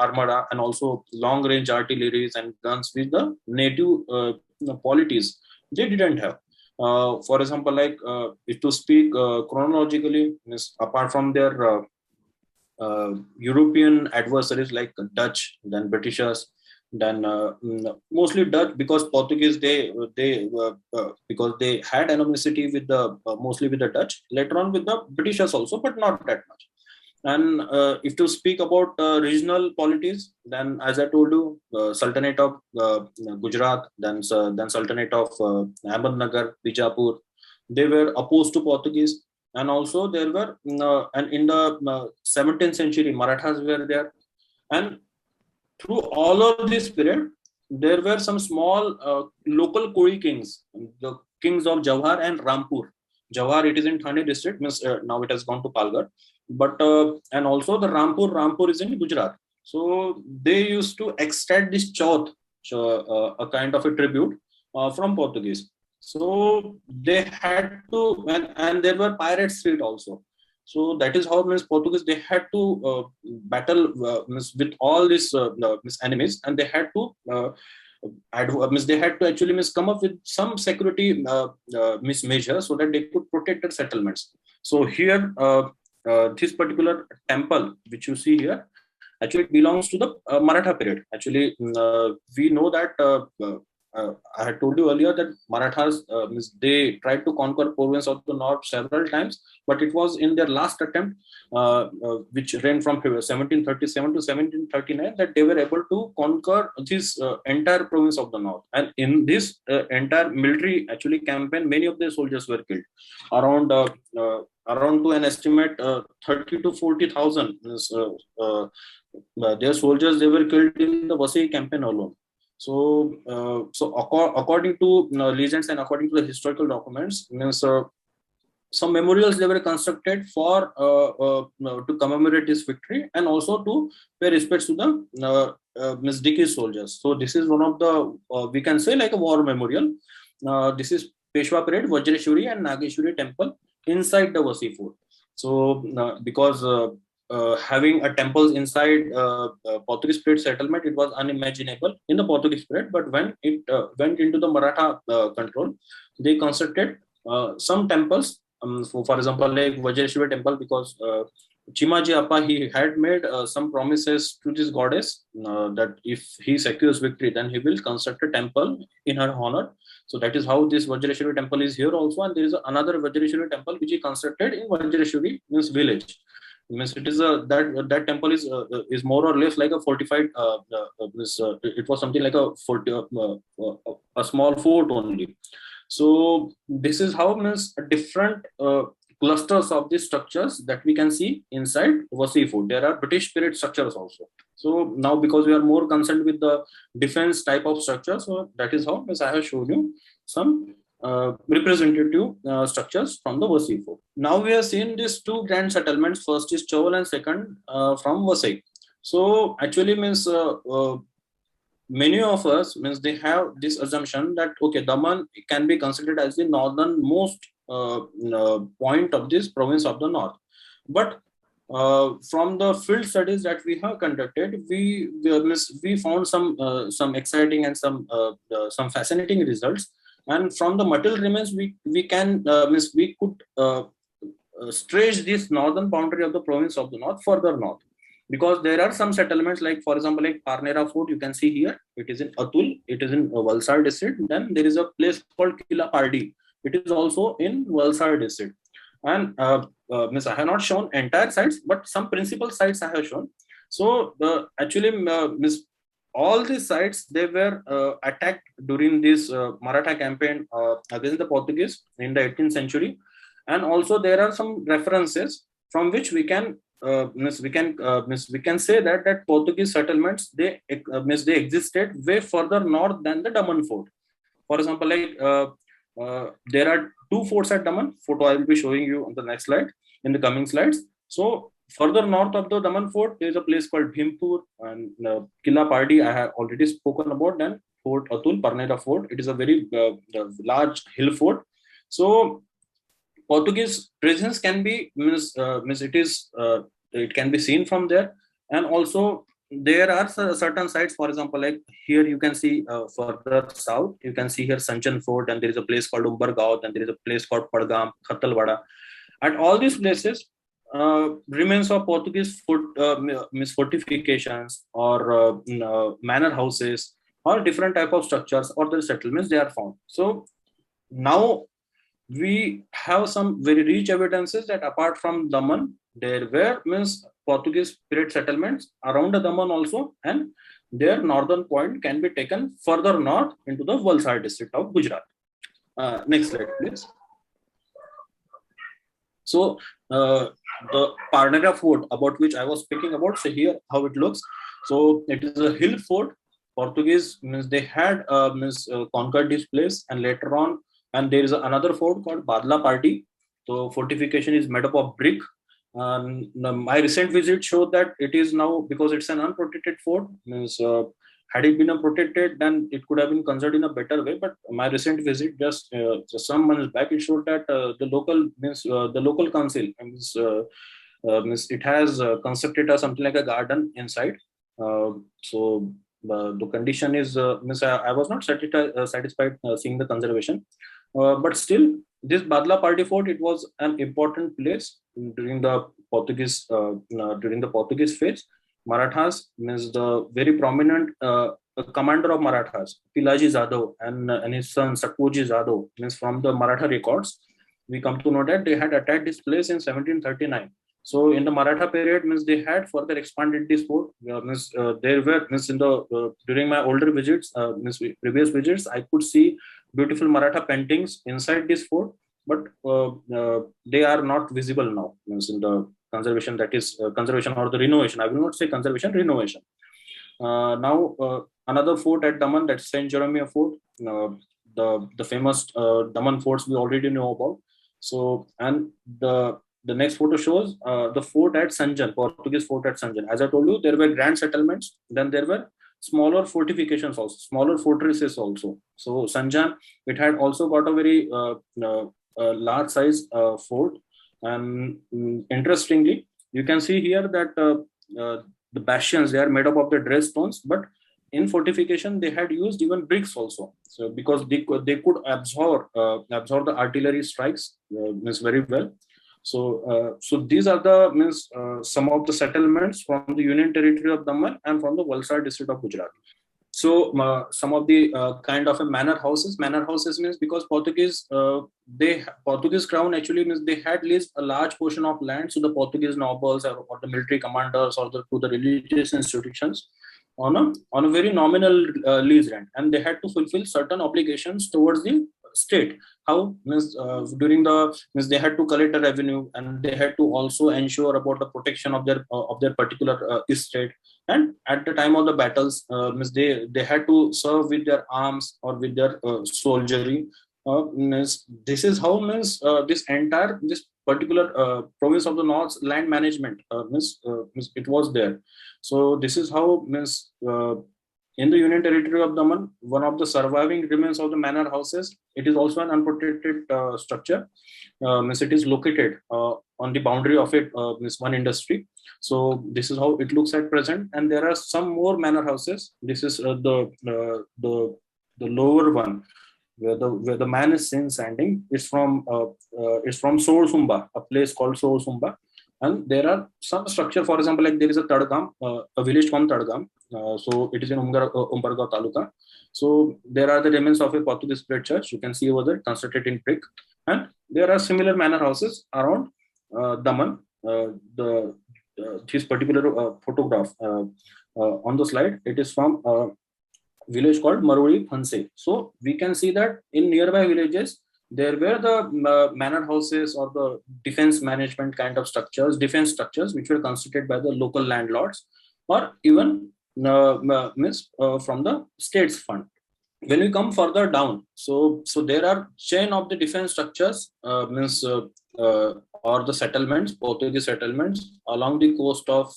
armada and also long range artilleries and guns with the native polities they didn't have. For example, like if to speak chronologically, means apart from their European adversaries like Dutch, then Britishers, then mostly Dutch, because Portuguese because they had animosity with the mostly with the Dutch. Later on with the Britishers also, but not that much. And if to speak about regional polities, then as I told you, Sultanate of Gujarat, then Sultanate of Ahmednagar, Bijapur, they were opposed to Portuguese. And also there were, and in the 17th century, Marathas were there. And through all of this period, there were some small local Kori kings, the kings of Jawhar and Rampur. Jawhar, it is in Thane district, means now it has gone to Palghar. But and also the Rampur is in Gujarat. So they used to extract this chaut, a kind of a tribute from Portuguese. So they had to, and there were pirates street also. So that is how, means Portuguese, they had to battle with all these enemies, and they had to they had to actually come up with some security measures so that they could protect their settlements. So here, this particular temple which you see here, actually it belongs to the Maratha period. Actually, we know that I had told you earlier that Marathas, they tried to conquer province of the north several times, but it was in their last attempt, which ran from 1737 to 1739, that they were able to conquer this entire province of the north. And in this entire military actually campaign, many of their soldiers were killed, around to an estimate 30 to 40,000. Their soldiers, they were killed in the Vasai campaign alone. So, according to legends and according to the historical documents, means some memorials they were constructed for to commemorate this victory, and also to pay respects to the Dickie soldiers. So this is one of the we can say like a war memorial. This is Peshwa Parade, Vajreshwari and Nageshwari temple inside the Vasai fort. So because having a temples inside Portuguese period settlement, it was unimaginable in the Portuguese period. But when it went into the Maratha control, they constructed some temples. For example, like Vajreshwari temple, because Chimaji Appa, he had made some promises to this goddess that if he secures victory, then he will construct a temple in her honor. So that is how this Vajreshwari temple is here also. And there is another Vajreshwari temple which he constructed in Vajreshwari, means village. Means it is that temple is more or less like a fortified. It was something like a small fort only. So this is how, means different clusters of these structures that we can see inside Vasai fort. There are British period structures also. So now, because we are more concerned with the defense type of structure, so that is how, as I have shown you some representative structures from the Vasai fort. Now we have seen these two grand settlements. First is Chaul and second from Vasai. So actually, means many of us, means they have this assumption that okay, Daman can be considered as the northernmost point of this province of the north. But from the field studies that we have conducted, we found some exciting and some fascinating results. And from the material remains, we can we could stretch this northern boundary of the province of the north further north, because there are some settlements like, for example, like Parnera Fort, you can see here, it is in Atul, it is in Valsad district. Then there is a place called Kila Pardi, it is also in Valsad district. And I have not shown entire sites, but some principal sites I have shown. So actually, all these sites, they were attacked during this Maratha campaign against the Portuguese in the 18th century. And also there are some references from which we can we can say that Portuguese settlements, they they existed way further north than the Daman fort. For example, like there are two forts at Daman. Photo I will be showing you on the next slide, in the coming slides. So further north of the Daman fort, there is a place called Bhimpur, and Killa Pardi I have already spoken about. Then Fort Atul, Parnera Fort. It is a very large hill fort. So Portuguese presence can be it can be seen from there. And also there are certain sites, for example, like here you can see further south, you can see here Sanchan Fort, and there is a place called Umbargaon, and there is a place called Padgam, Khatalwada. At all these places, remains of Portuguese fortifications or manor houses or different type of structures or the settlements, they are found. So now we have some very rich evidences that apart from Daman, there were Portuguese period settlements around the Daman also, and their northern point can be taken further north into the Valsad district of Gujarat. Next slide, please. So the Parnera fort, about which I was speaking about, so here how it looks. So it is a hill fort. Portuguese they had conquered this place, and later on, and there is another fort called Badla Party. So fortification is made up of brick. My recent visit showed that it is now, because it's an unprotected fort, had it been protected, then it could have been considered in a better way. But my recent visit, just some months back, it showed that the local council it has constructed something like a garden inside. So the condition is I was not satisfied seeing the conservation. But still, this Badla Party Fort, it was an important place during the Portuguese phase. Marathas the very prominent commander of Marathas, Pilaji Zadav, and his son Satpuji Zadav, from the Maratha records, we come to know that they had attacked this place in 1739. So in the Maratha period, they had further expanded this fort. There were during my older visits, previous visits, I could see beautiful Maratha paintings inside this fort, but they are not visible now. In the conservation, that is conservation or the renovation. I will not say conservation, renovation. Now another fort at Daman, that's Saint Jeremiah Fort. The famous Daman forts we already know about. So, and the next photo shows the fort at Sanjan, Portuguese fort at Sanjan. As I told you, there were grand settlements. Then there were smaller fortifications also, smaller fortresses also. So Sanjan, it had also got a very large size fort. And interestingly, you can see here that the bastions, they are made up of the dressed stones, but in fortification they had used even bricks also. So because they could absorb the artillery strikes very well. So these are the some of the settlements from the Union Territory of Daman and from the Valsad district of Gujarat. So some of the kind of a manor houses. Manor houses means because Portuguese crown actually means they had leased a large portion of land to the Portuguese nobles or the military commanders or to the religious institutions on a very nominal lease rent, and they had to fulfill certain obligations towards the state. How during the they had to collect a revenue, and they had to also ensure about the protection of their particular estate. And at the time of the battles, they had to serve with their arms or with their soldiery. This is how this particular province of the North land management it was there. So this is how in the Union Territory of Daman, one of the surviving remains of the manor houses, it is also an unprotected structure. It is located on the boundary of it, one industry. So this is how it looks at present. And there are some more manor houses. This is the lower one, where the man is seen standing. It's from Sour Sumba, a place called Sour Sumba. And there are some structure, for example, like there is a Tadgam, a village called Tadgam. So it is in Umbargaon Taluka. So there are the remnants of a Portuguese spread church. You can see over there, constructed in brick, and there are similar manor houses around Daman. This particular photograph on the slide, it is from a village called Maruri Phanse. So we can see that in nearby villages there were the manor houses or the defense management kind of structures, defense structures, which were constructed by the local landlords or even from the state's fund. When we come further down, so there are chain of the defense structures, or the settlements, Portuguese settlements along the coast of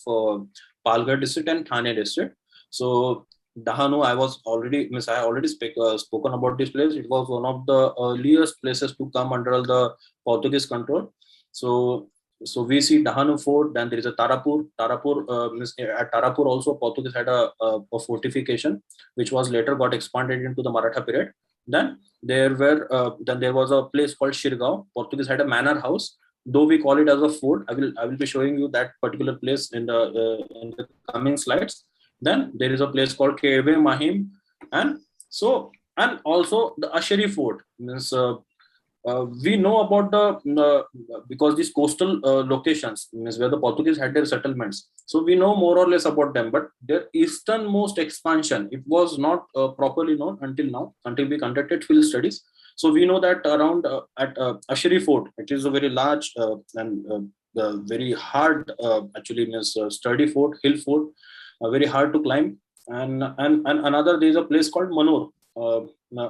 Palghar district and Thane district. So Dahanu, I already spoken about this place. It was one of the earliest places to come under the Portuguese control. So we see Dahanu Fort. Then there is a Tarapur. At Tarapur also Portuguese had a fortification, which was later got expanded into the Maratha period. Then there was a place called Shirgaon. Portuguese had a manor house. Though we call it as a fort, I will be showing you that particular place in the coming slides. Then there is a place called Keve Mahim, and also the Asheri Fort. Means we know about because these coastal locations means where the Portuguese had their settlements. So we know more or less about them, but their easternmost expansion, it was not properly known until now, until we conducted field studies. So we know that around at Asheri Fort, it is a very large and very hard, actually means sturdy fort, hill fort, very hard to climb. And another, there is a place called Manur.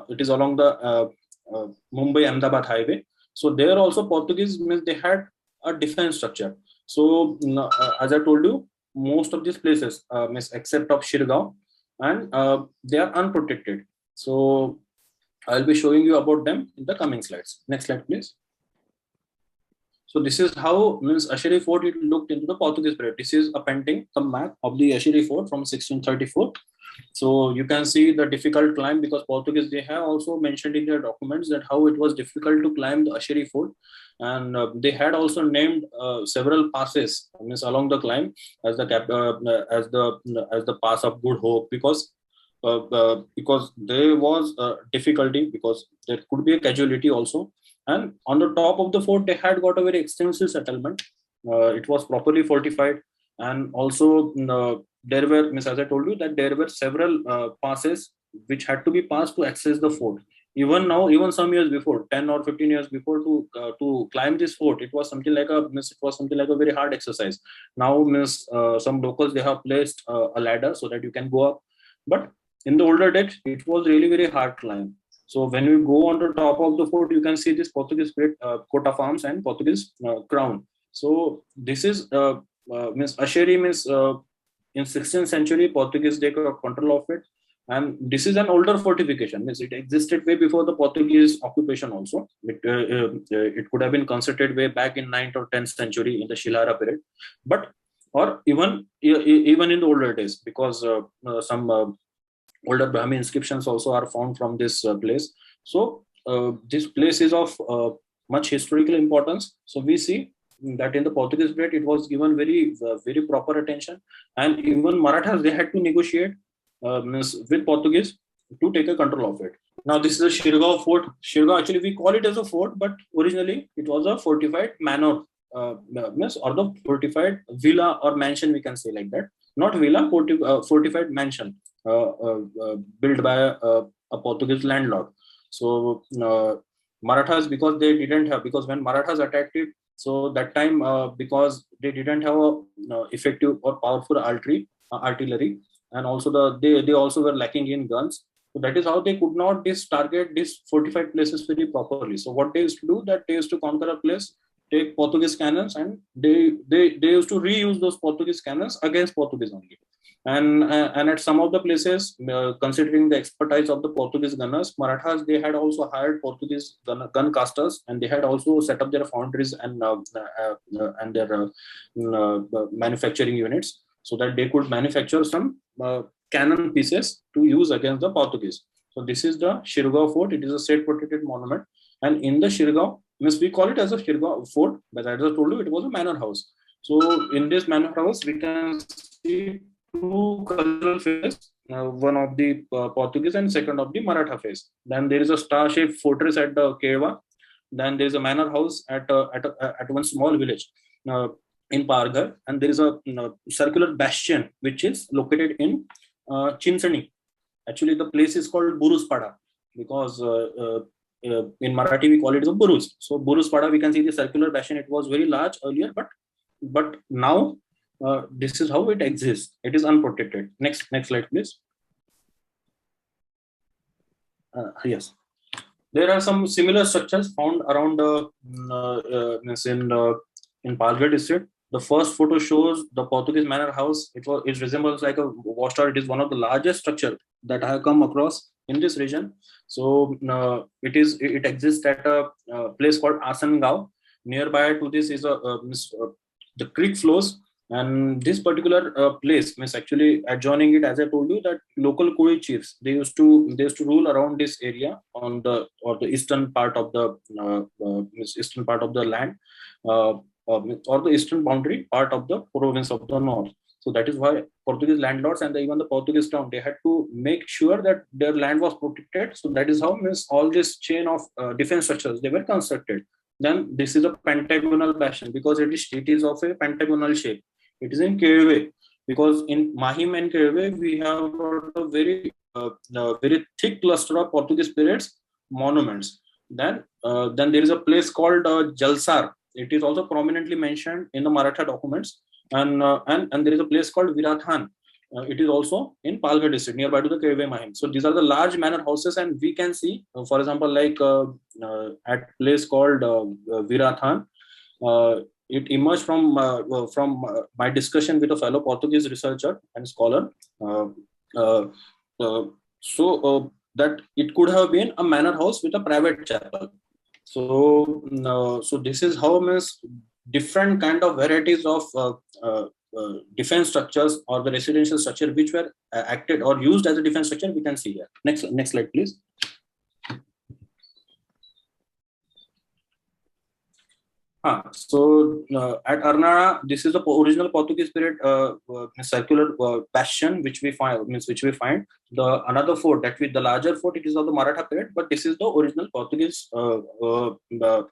It is along the Mumbai Ahmedabad highway. So there also Portuguese means they had a defense structure. So as I told you, most of these places means except of Shirgaon, and they are unprotected. So I'll be showing you about them in the coming slides. Next slide, please. So this is how means Asheri Fort it looked into the Portuguese period. This is a painting, a map of the Asheri Fort from 1634. So you can see the difficult climb, because Portuguese, they have also mentioned in their documents that how it was difficult to climb the Asheri Fort, and they had also named several passes means along the climb as the pass of Good Hope, because there was difficulty, because there could be a casualty also. And on the top of the fort, they had got a very extensive settlement. It was properly fortified, and also there were, as I told you, that there were several passes which had to be passed to access the fort. Even now, even some years before, 10 or 15 years before, to climb this fort, it was something like a very hard exercise. Now, some locals, they have placed a ladder so that you can go up, but in the older days, it was really very hard climb. So when you go on the top of the fort, you can see this Portuguese coat of arms and Portuguese crown. So this is Asheri means in 16th century Portuguese take control of it, and this is an older fortification. Means it existed way before the Portuguese occupation also. It could have been constructed way back in 9th or 10th century in the Shilara period, but or even in the older days, because some older Brahmi inscriptions also are found from this place. So this place is of much historical importance. So we see that in the Portuguese period, it was given very proper attention, and even Marathas, they had to negotiate with Portuguese to take a control of it. Now this is a Shirgaon fort. Shirgaon, actually we call it as a fort, but originally it was a fortified manor, or the fortified villa or mansion, we can say like that. Not villa, fortified mansion. Built by a Portuguese landlord. So Marathas, because they didn't have, because when Marathas attacked it, so that time because they didn't have a effective or powerful artillery, and also they also were lacking in guns. So that is how they could not target these fortified places very properly. So what they used to do, that they used to conquer a place, take Portuguese cannons, and they used to reuse those Portuguese cannons against Portuguese only. And at some of the places, considering the expertise of the Portuguese gunners, Marathas, they had also hired Portuguese gun casters, and they had also set up their foundries and their manufacturing units, so that they could manufacture some cannon pieces to use against the Portuguese. So this is the Shirgaon Fort. It is a state protected monument, and in the Shirgaon, we call it as a Shirgaon Fort, but as I told you, it was a manor house. So in this manor house, we can see two cultural phases, one of the Portuguese and second of the Maratha phase. Then there is a star-shaped fortress at the Kerwa. Then there is a manor house at one small village in Pargar, and there is a circular bastion which is located in Chinsani. Actually, the place is called Buruspada because in Marathi we call it the Burus. So Buruspada, we can see the circular bastion. It was very large earlier, but now this is how it exists. It is unprotected. Next slide, please. Yes, there are some similar structures found around in Palghar district. The first photo shows the Portuguese manor house. It resembles like a watchtower. It is one of the largest structure that I have come across in this region. So it exists at a place called Asangao. Nearby to this is the creek flows, and this particular place means actually adjoining it, as I told you, that local Kuri chiefs they used to rule around this area on the eastern part of the eastern part of the land, or the eastern boundary part of the province of the north. So that is why Portuguese landlords and even the Portuguese crown, they had to make sure that their land was protected. So that is how means all this chain of defense structures they were constructed. Then this is a pentagonal bastion because it is of a pentagonal shape. It is in Kerwe because in Mahim and Kerwe we have a very thick cluster of Portuguese periods monuments. Then there is a place called Jalsar. It is also prominently mentioned in the Maratha documents, and there is a place called Virathan. It is also in Palghar district, nearby to the Kerwe Mahim. So these are the large manor houses, and we can see, for example, like at place called Virathan. It emerged from my discussion with a fellow Portuguese researcher and scholar. That it could have been a manor house with a private chapel. So this is how means different kind of varieties of defense structures or the residential structure which were acted or used as a defense structure we can see here. Next slide, please. So at Arnara, this is the original Portuguese period circular bastion which we find. The another fort that with the larger fort, it is of the Maratha period, but this is the original Portuguese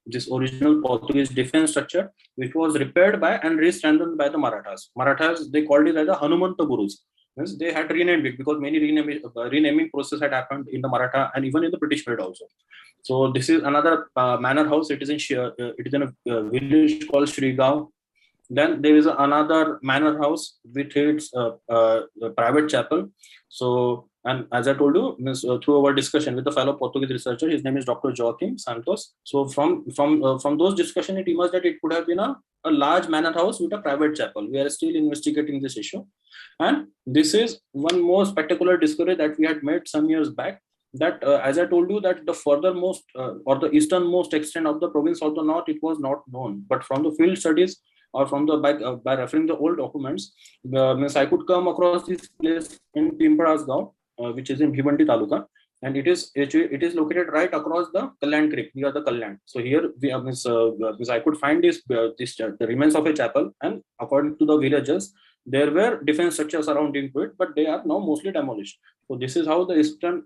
this original Portuguese defense structure which was repaired by and re-strengthened by the Marathas. Marathas, they called it as the Hanumanta Burus. Means they had renamed it because many renaming process had happened in the Maratha and even in the British period also. So this is another manor house. It is in a village called Srigaon. Then there is another manor house with its private chapel. So, and as I told you, through our discussion with the fellow Portuguese researcher, his name is Dr. Joaquim Santos. So from those discussion, it emerged that it could have been a large manor house with a private chapel. We are still investigating this issue. And this is one more spectacular discovery that we had made some years back. That as I told you, that the furthermost or the easternmost extent of the province of the north, it was not known. But from the field studies or from the by referring the old documents, means I could come across this place in Pimparasgaon, which is in Bhiwandi Taluka, and it is located right across the Kalyan Creek near the Kalyan. So here we I could find the remains of a chapel, and according to the villagers, there were defense structures surrounding to it, but they are now mostly demolished. So this is how the eastern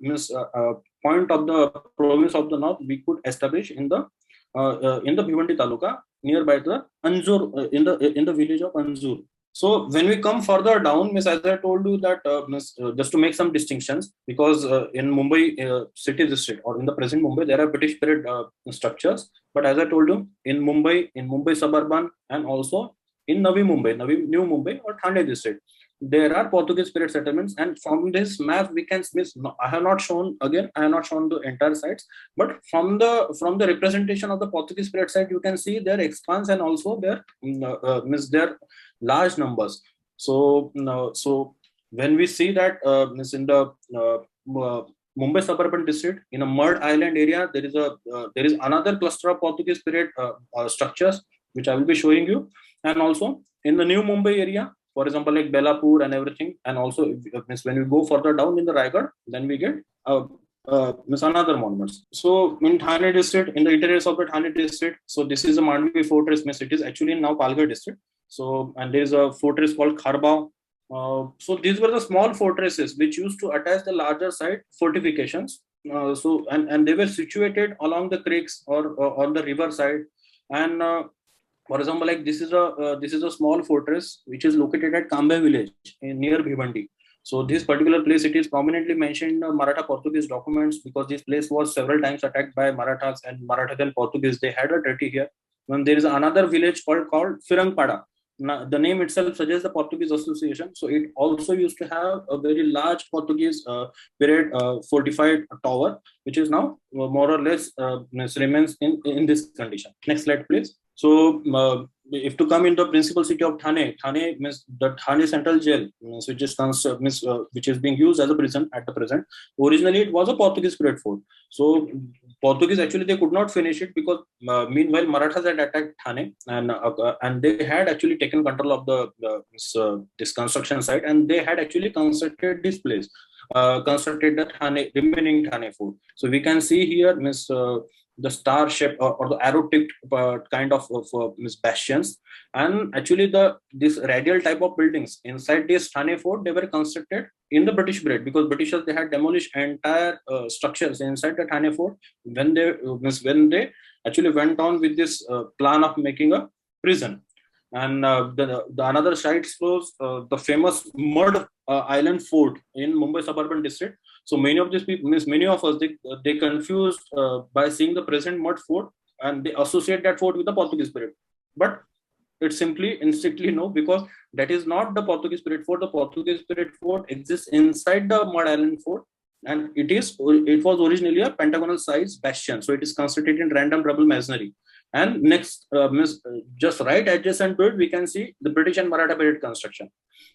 point of the province of the north we could establish in the Bhiwandi Taluka nearby the Anzur in the village of Anzur. So when we come further down, as I told you that just to make some distinctions, because in Mumbai city district or in the present Mumbai, there are British period structures. But as I told you, in Mumbai suburban and also in New Mumbai or Thane district, there are Portuguese period settlements. And from this map, we can I have not shown the entire sites, but from the representation of the Portuguese period site, you can see their expanse and also their their large numbers. So when we see that in the Mumbai suburban district in a Mud Island area, there is another cluster of Portuguese period structures which I will be showing you, and also in the New Mumbai area, for example, like Belapur and everything, and also when we go further down in the Raigad, then we get another monuments. So in Thane district, in the interiors of the Thane district, so this is a Mandvi fortress. It is actually now Palghar district. So, and there is a fortress called Kharbao, So these were the small fortresses which used to attach the larger site fortifications. And they were situated along the creeks or on the river side. And for example, like this is a small fortress which is located at Kambe village near Bhivandi. So this particular place, it is prominently mentioned in the Maratha Portuguese documents because this place was several times attacked by Marathas, and Marathas and Portuguese, they had a treaty here. Then there is another village called Firangpada. Now, the name itself suggests the Portuguese association. So it also used to have a very large Portuguese period fortified tower, which is now more or less remains in this condition. Next slide, please. So, if to come in the principal city of Thane means the Thane Central Jail, which is being used as a prison at the present. Originally, it was a Portuguese period fort. So, Portuguese actually they could not finish it because meanwhile Marathas had attacked Thane, and they had actually taken control of this construction site, and they had actually constructed this place, constructed the remaining Thane fort. So we can see here the star shape or the arrow tipped kind of bastions, and actually this radial type of buildings inside this Thane fort, they were constructed in the British period because Britishers, they had demolished entire structures inside the Thane fort when they actually went on with this plan of making a prison. And the another site shows the famous mud island fort in Mumbai suburban district. So many of these people, many of us, they confused by seeing the present mud fort, and they associate that fort with the Portuguese period. But it's simply instrictly no, because that is not the Portuguese period fort. The Portuguese period fort exists inside the mud island fort, and it was originally a pentagonal size bastion. So it is constructed in random rubble masonry. And next, just right adjacent to it, we can see the British and Maratha period construction.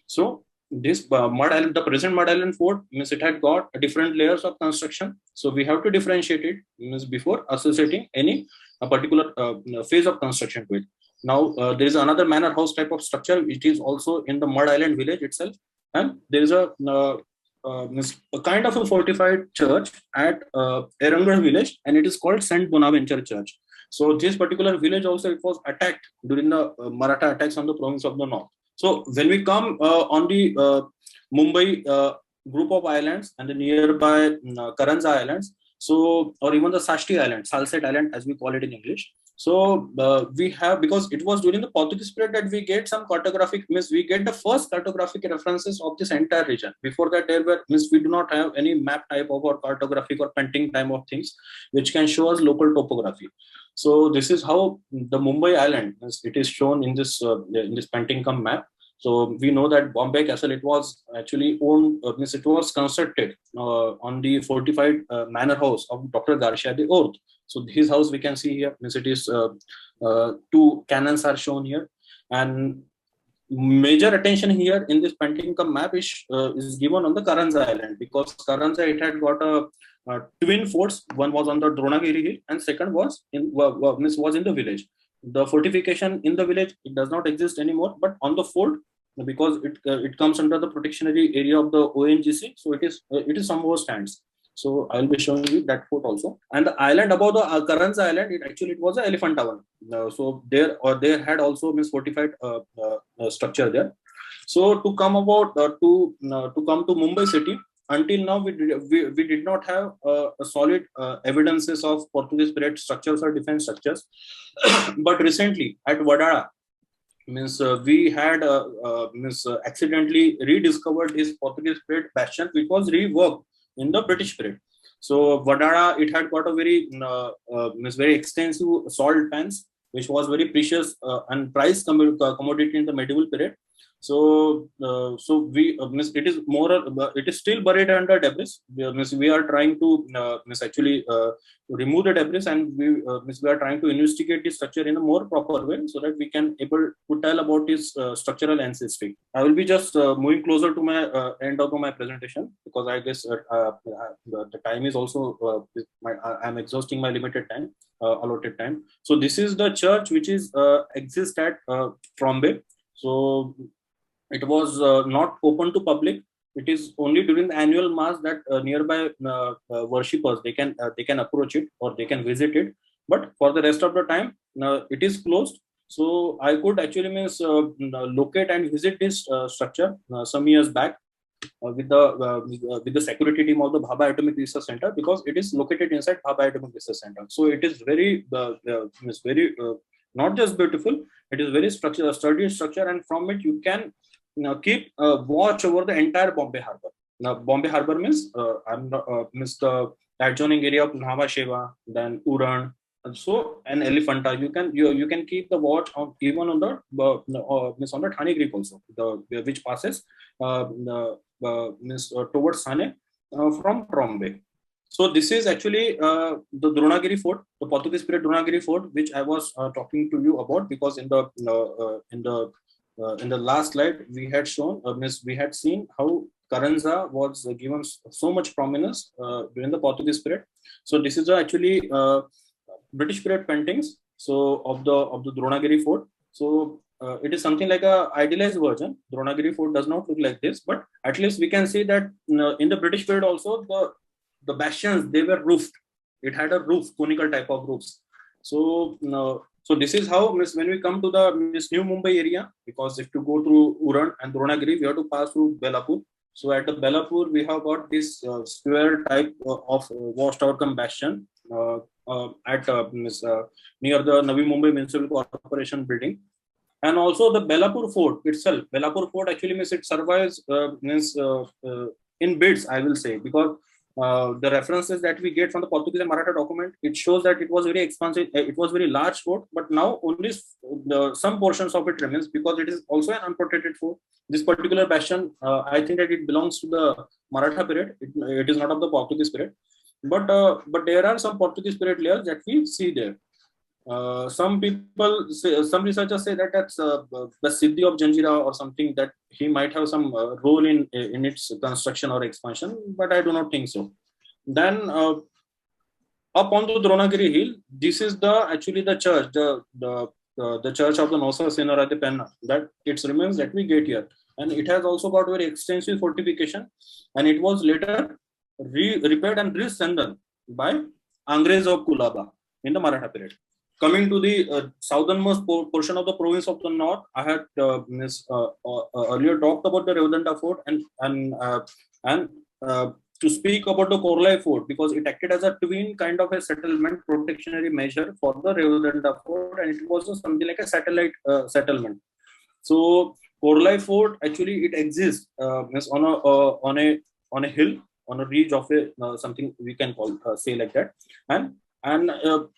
So this mud island, the present mud island fort, means it had got different layers of construction. So we have to differentiate it before associating any particular phase of construction to it. Now there is another manor house type of structure which is also in the mud island village itself, and there is a kind of a fortified church at Erangarh village, and it is called Saint Bonaventure Church. So this particular village also, it was attacked during the Maratha attacks on the province of the north. So when we come on the Mumbai group of islands and the nearby Karanza Islands, so or even the Sashti Island, Salsette Island as we call it in English. So we have, because it was during the Portuguese period that we get some cartographic, we get the first cartographic references of this entire region. Before that, there were we do not have any map type of or cartographic or painting type of things which can show us local topography. So this is how the Mumbai island, it is shown in this painting cum map. So we know that Bombay Castle, it was actually owned, it was constructed on the fortified manor house of Dr. Garcia de Orth. So his house we can see here, it is two cannons are shown here, and major attention here in this painting cum map is given on the Karanza Island, because Karanza, it had got a twin forts. One was on the Dronagiri hill, and second was in the village. The fortification in the village, it does not exist anymore, but on the fort, because it comes under the protectionary area of the ONGC, so it is somehow stands. So I will be showing you that fort also. And the island above the Karanza Island, it was an elephant tower. So there had also fortified structure there. So to come to Mumbai city, until now we did not have a solid evidences of Portuguese period structures or defense structures. But recently at Vadara, we had accidentally rediscovered this Portuguese period bastion, which was reworked in the British period. So Vadara, it had got a very extensive salt pans, which was very precious and prized commodity in the medieval period. So it is it is still buried under debris. We are trying to actually remove the debris, and we are trying to investigate the structure in a more proper way, so that we can able to tell about its structural ancestry. I will be just moving closer to my end of my presentation, because I guess the time is also I'm exhausting my limited time, allotted time. So this is the church which is exists at Frombe. So it was not open to public. It is only during the annual mass that nearby worshippers, they can approach it or they can visit it. But for the rest of the time, it is closed. So I could actually locate and visit this structure some years back with the security team of the Bhabha Atomic Research Center, because it is located inside Bhabha Atomic Research Center. So it is very not just beautiful, it is very sturdy structure, and from it you can keep watch over the entire Bombay Harbor. Now, Bombay Harbor means means the adjoining area of Nhava Sheva, then Uran, and so and Elephanta. You can keep the watch on even on the means on the Thane Creek also, the which passes towards Thane from Bombay. So this is actually the Dronagiri Fort, the Portuguese period Dronagiri Fort, which I was talking to you about, because in the last slide we had shown, we had seen how Karanza was given so much prominence during the Portuguese period. So this is actually British period paintings. So of the Dronagiri Fort. So it is something like a idealized version. Dronagiri Fort does not look like this, but at least we can see that in the British period also the bastions, they were roofed. It had a roof, conical type of roofs. So so this is how when we come to this new Mumbai area, because if you go through Uran and Dronagiri, we have to pass through Belapur. So at the Belapur, we have got this square type of watchtower cum bastion at near the Navi Mumbai Municipal Corporation building. And also the Belapur Fort itself. Belapur Fort actually it survives in bits, I will say, because the references that we get from the Portuguese and Maratha document, it shows that it was very expansive, it was very large fort, but now only some portions of it remains, because it is also an unprotected fort. This particular bastion, I think that it belongs to the Maratha period. It is not of the Portuguese period, but there are some Portuguese period layers that we see there. Some researchers say that that's the Siddhi of Janjira or something, that he might have some role in its construction or expansion, but I do not think so. Then up on the Dronagiri Hill, this is actually the church, the church of the Nossa Senhora de Penna, that its remains that we get here, and it has also got very extensive fortification, and it was later repaired and re-strengthened by Angres of Kulaba in the Maratha period. Coming to the southernmost portion of the province of the north, I had earlier talked about the Revdanda Fort, and to speak about the Korlai Fort, because it acted as a twin kind of a settlement protectionary measure for the Revdanda Fort, and it was something like a satellite settlement. So Korlai Fort actually it exists on a hill, on a ridge of something we can call say like that, and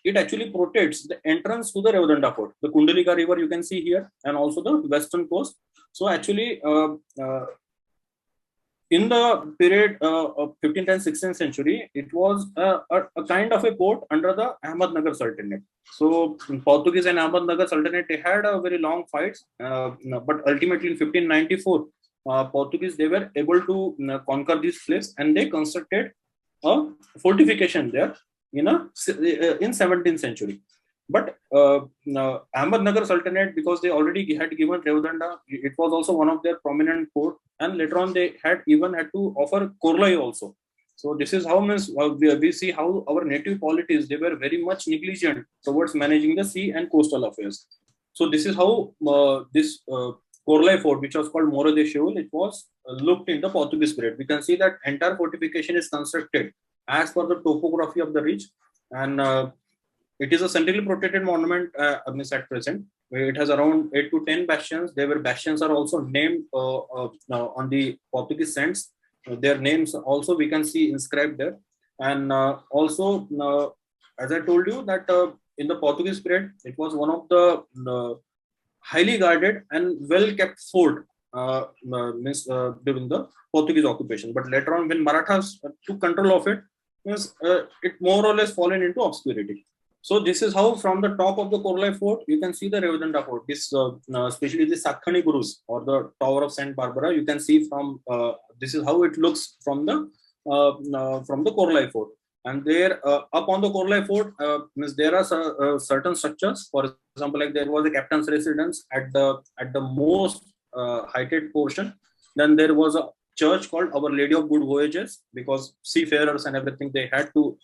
it actually protects the entrance to the Revdanda Fort, the Kundalika River you can see here, and also the western coast. So actually, in the period of 15th and 16th century, it was a kind of a port under the Ahmednagar Sultanate. So Portuguese and Ahmednagar Sultanate, they had a very long fights, but ultimately in 1594, Portuguese, they were able to conquer this place, and they constructed a fortification there in 17th century. But Ahmednagar Sultanate, because they already had given Revdanda, it was also one of their prominent port, and later on they had to offer Korlai also. So this is how we see how our native polities, they were very much negligent towards managing the sea and coastal affairs. So this is how this Korlai Fort, which was called Morro de Chaul, it was looked in the Portuguese period. We can see that entire fortification is constructed as per the topography of the ridge, and it is a centrally protected monument at present. It has around 8 to 10 bastions. Bastions are also named on the Portuguese saints. Their names also we can see inscribed there. And also, as I told you, that in the Portuguese period, it was one of the highly guarded and well-kept fort during the Portuguese occupation. But later on, when Marathas took control of it, it more or less fallen into obscurity. So this is how from the top of the Korlai Fort, you can see the Revdanda Fort. This, especially the Sakhani Burus or the Tower of Saint Barbara, you can see from, this is how it looks from the Korlai Fort. And there, up on the Korlai Fort, there are certain structures. For example, like there was a captain's residence at the most heighted portion. Then there was a church called Our Lady of Good Voyages, because seafarers and everything, they had to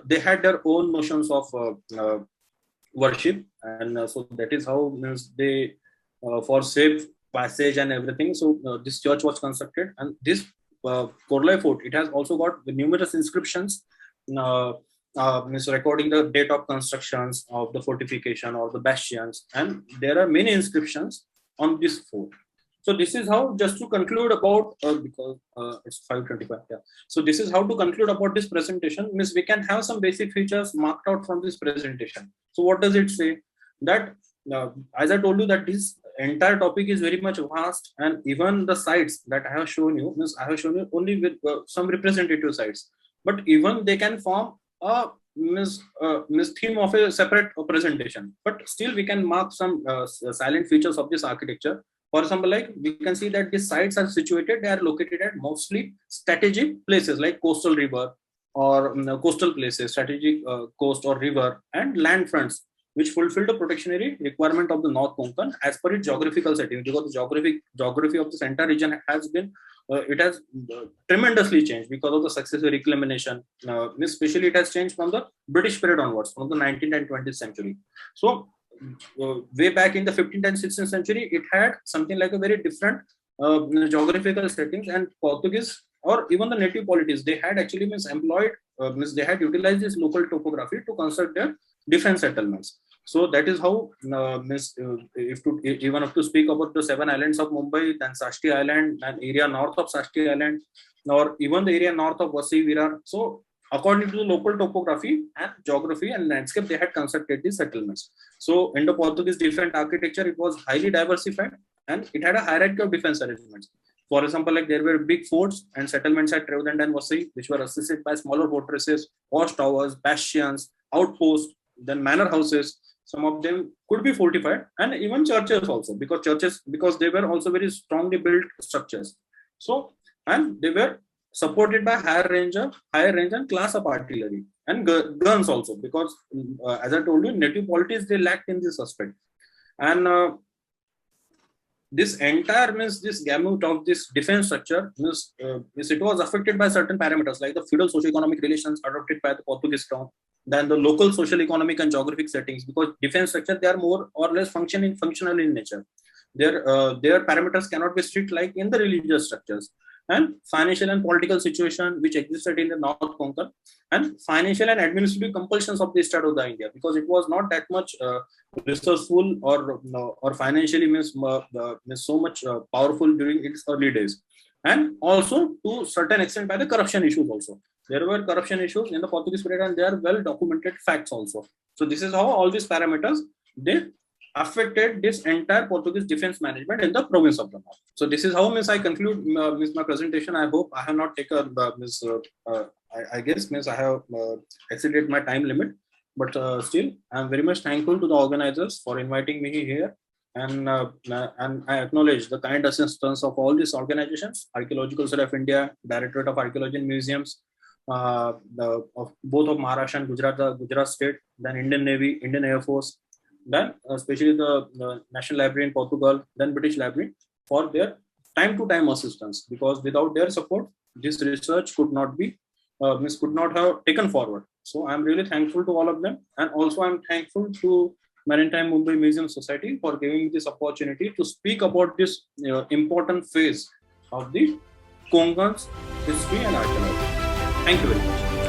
they had their own notions of worship, and so that is how means they for safe passage and everything. So this church was constructed, and this Korlai fort, it has also got numerous inscriptions uh, means recording the date of constructions of the fortification or the bastions, and there are many inscriptions on this fort. So this is how, just to conclude about because it's 5:25. Yeah. So this is how to conclude about this presentation. Means we can have some basic features marked out from this presentation. So what does it say? That as I told you, that this entire topic is very much vast, and even the sites that I have shown you, means I have shown you only with some representative sites, but even they can form a means theme of a separate presentation. But still, we can mark some silent features of this architecture. For example, like we can see that these sites are situated, they are located at mostly strategic places like coastal river or coastal places, strategic coast or river and land fronts, which fulfill the protectionary requirement of the North Konkan as per its geographical setting. Because the geography of this entire region has been, it has tremendously changed because of the successive reclamation. Especially it has changed from the British period onwards, from the 19th and 20th century. So way back in the 15th and 16th century, it had something like a very different geographical settings, and Portuguese or even the native polities, they had actually employed, they had utilized this local topography to construct their defense settlements. So that is how, even if to speak about the 7 islands of Mumbai, then Sashti Island, and area north of Sashti Island, or even the area north of Vasai Virar. So according to the local topography and geography and landscape, they had constructed these settlements. So Indo-Portuguese defense architecture, it was highly diversified, and it had a hierarchy of defense arrangements. For example, like there were big forts and settlements at Trivandrum and Vasai, which were assisted by smaller fortresses, watchtowers, bastions, outposts, then manor houses. Some of them could be fortified, and even churches also, because they were also very strongly built structures. So, and they were supported by higher range and class of artillery and guns also, because as I told you, native polities, they lacked in this aspect. And this entire this gamut of this defense structure it was affected by certain parameters like the feudal socio-economic relations adopted by the Portuguese crown, then the local social, economic and geographic settings, because defense structure, they are more or less functional in nature. Their parameters cannot be strict like in the religious structures, and financial and political situation which existed in the North Konkan, and financial and administrative compulsions of the Estado da India, because it was not that much resourceful or financially so much powerful during its early days, and also to certain extent by the corruption issues also. There were corruption issues in the Portuguese period, and they are well documented facts also. So this is how all these parameters, they affected this entire Portuguese defense management in the province of the North. So this is how I conclude my presentation. I hope I have not taken I guess I have exceeded my time limit, but still I'm very much thankful to the organizers for inviting me here, and I acknowledge the kind assistance of all these organizations: Archaeological Survey of India, Directorate of Archaeology and Museums, of both of Maharashtra and Gujarat state, then Indian Navy, Indian Air Force, then especially the National Library in Portugal, then British Library, for their time-to-time assistance, because without their support, this research could not be could not have taken forward. So I'm really thankful to all of them, and also I'm thankful to Maritime Mumbai Museum Society for giving me this opportunity to speak about this important phase of the Konkan's history and archaeology. Thank you very much.